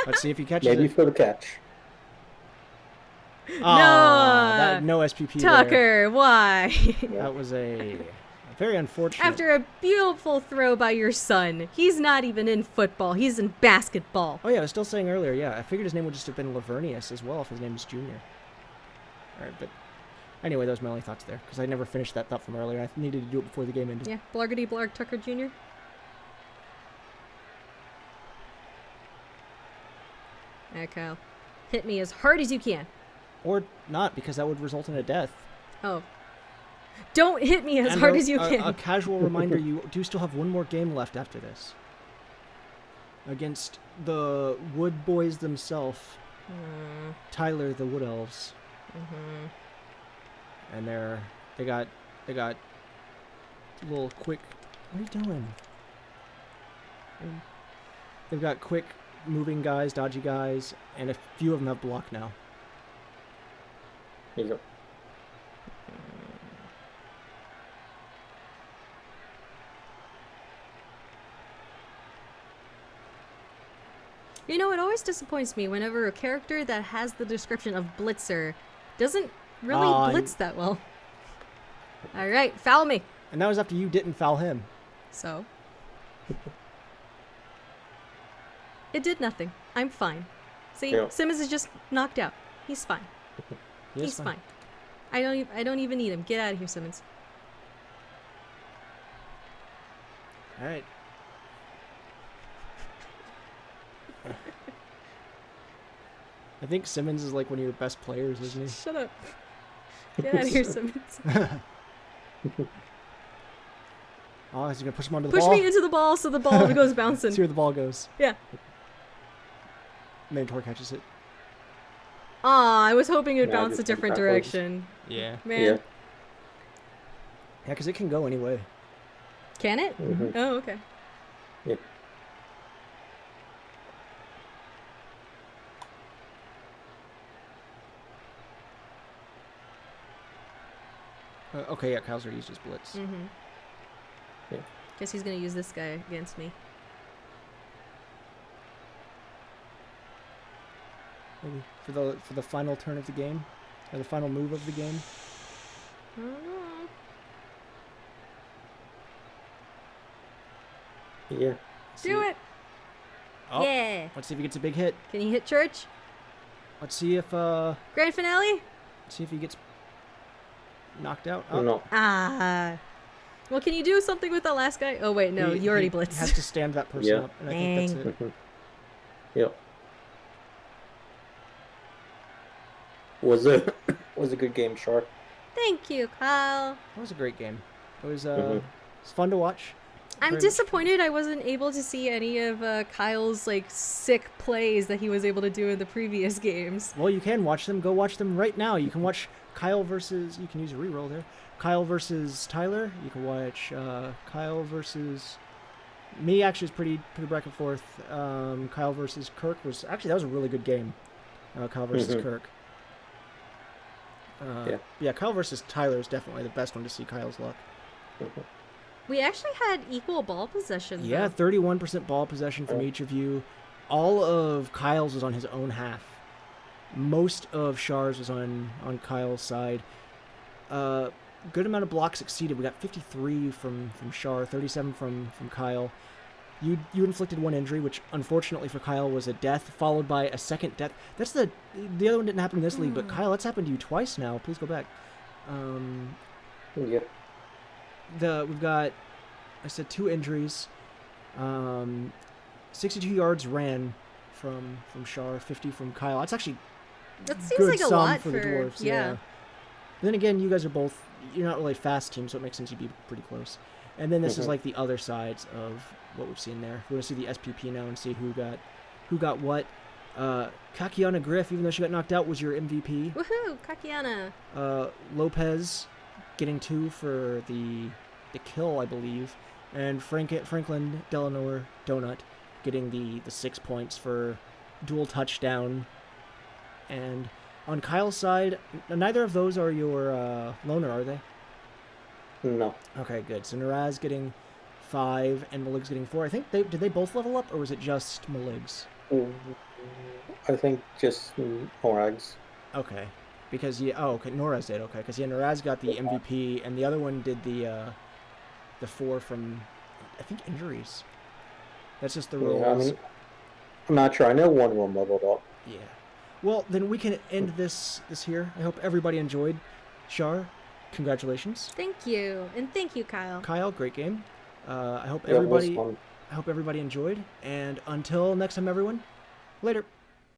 Let's see if he catches Maybe it. for the catch. That, no SPP there. Tucker, why? That was a very unfortunate. After a beautiful throw by your son. He's not even in football. He's in basketball. Oh yeah, I was still saying earlier, yeah. I figured his name would just have been Lavernius as well if his name is Junior. Alright, but anyway, that was my only thoughts there, because I never finished that thought from earlier. I needed to do it before the game ended. Yeah, blargity blarg Tucker Jr. Alright, Kyle. Hit me as hard as you can. Or not, because that would result in a death. Oh. Don't hit me as And hard as you a can. casual reminder, you do still have one more game left after this. Against the Wood Boys themselves. Tyler, the Wood Elves. And they got a little quick. What are you doing? They've got quick moving guys, dodgy guys, and a few of them have block now. Here you go. You know, it always disappoints me whenever a character that has the description of Blitzer doesn't really blitz that well. Alright, foul me. And that was after you didn't foul him. So? It did nothing. I'm fine. See, Yeah. Simmons is just knocked out. He's fine. He is He's fine. I don't even need him. Get out of here, Simmons. All right. I think Simmons is like one of your best players, isn't he? Shut up. Get out of here, Simmons. Oh, is he gonna push him onto the Push ball? me into the ball so the ball goes bouncing. See where the ball goes. Yeah. Minotaur catches it. Aw, I was hoping it would Yeah, bounce a just different backwards. direction. Yeah. Man. Yeah. Yeah, because it can go anyway. Can it? Mhm. Oh, okay. Yeah. Okay, yeah, Kyle's already used his blitz. Mm-hmm. Yeah. Guess he's gonna use this guy against me. Maybe for the final turn of the game, or the final move of the game. I don't know. Yeah. Do it! Oh, Yeah! let's see if he gets a big hit. Can you hit church? Let's see if Grand finale? he gets knocked out. Oh, no. Ah. Well, can you do something with the last guy? Oh, wait, no, you already He blitzed. has to stand that person Yeah. up, and I think Dang. that's it. Yep. Was a good game, Shark. Thank you, Kyle. That was a great game. It was Mhm. it's fun to watch. I'm Very much- disappointed I wasn't able to see any of Kyle's like sick plays that he was able to do in the previous games. Well, you can watch them. Go watch them right now. You can watch Kyle versus. You can use a reroll there. Kyle versus Tyler. You can watch Kyle versus me. Actually, it's pretty back and forth. Kyle versus Kirk was that was a really good game. Kyle versus Mhm. Kirk. Yeah. Yeah, Kyle versus Tyler is definitely the best one to see Kyle's luck. We actually had equal ball possession. Yeah, though. 31% ball possession from each of you. All of Kyle's was on his own half. Most of Char's was on Kyle's side. Good amount of blocks succeeded. We got 53 from Char, 37 from Kyle. You inflicted one injury, which unfortunately for Kyle was a death, followed by a second death. That's the other one didn't happen in this league, but Kyle, that's happened to you twice now. Please go back. Yeah. We've got, I said, 2 injuries. 62 yards ran from Char, 50 from Kyle. That's actually That seems good like a sum lot for the Dwarves. yeah. But then again, you guys are both, you're not really a fast team, so it makes sense you'd be pretty close. And then this is Mhm. like the other sides of what we've seen there. We're going to see the SPP now and see who got what. Kakiana Griff, even though she got knocked out, was your MVP. Woohoo, Kakiana. Lopez getting 2 for the kill, I believe. And Franklin Delanor Donut getting the 6 points for dual touchdown. And on Kyle's side, neither of those are your loner, are they? No. Okay, good. So Naraz getting 5 and Malig's getting 4. I think did they both level up, or was it just Malig's? I think just Morags. Okay, because okay, Noraz did. Okay, because Naraz got the MVP, and the other one did the 4 from, I think, injuries. That's just the rules. Yeah, I mean, I'm not sure. I know one of them leveled up. Yeah. Well, then we can end this here. I hope everybody enjoyed. Char, congratulations. Thank you. And thank you, Kyle. Kyle, great game. I hope Yeah, it was everybody fun. I hope everybody enjoyed. And until next time, everyone, later.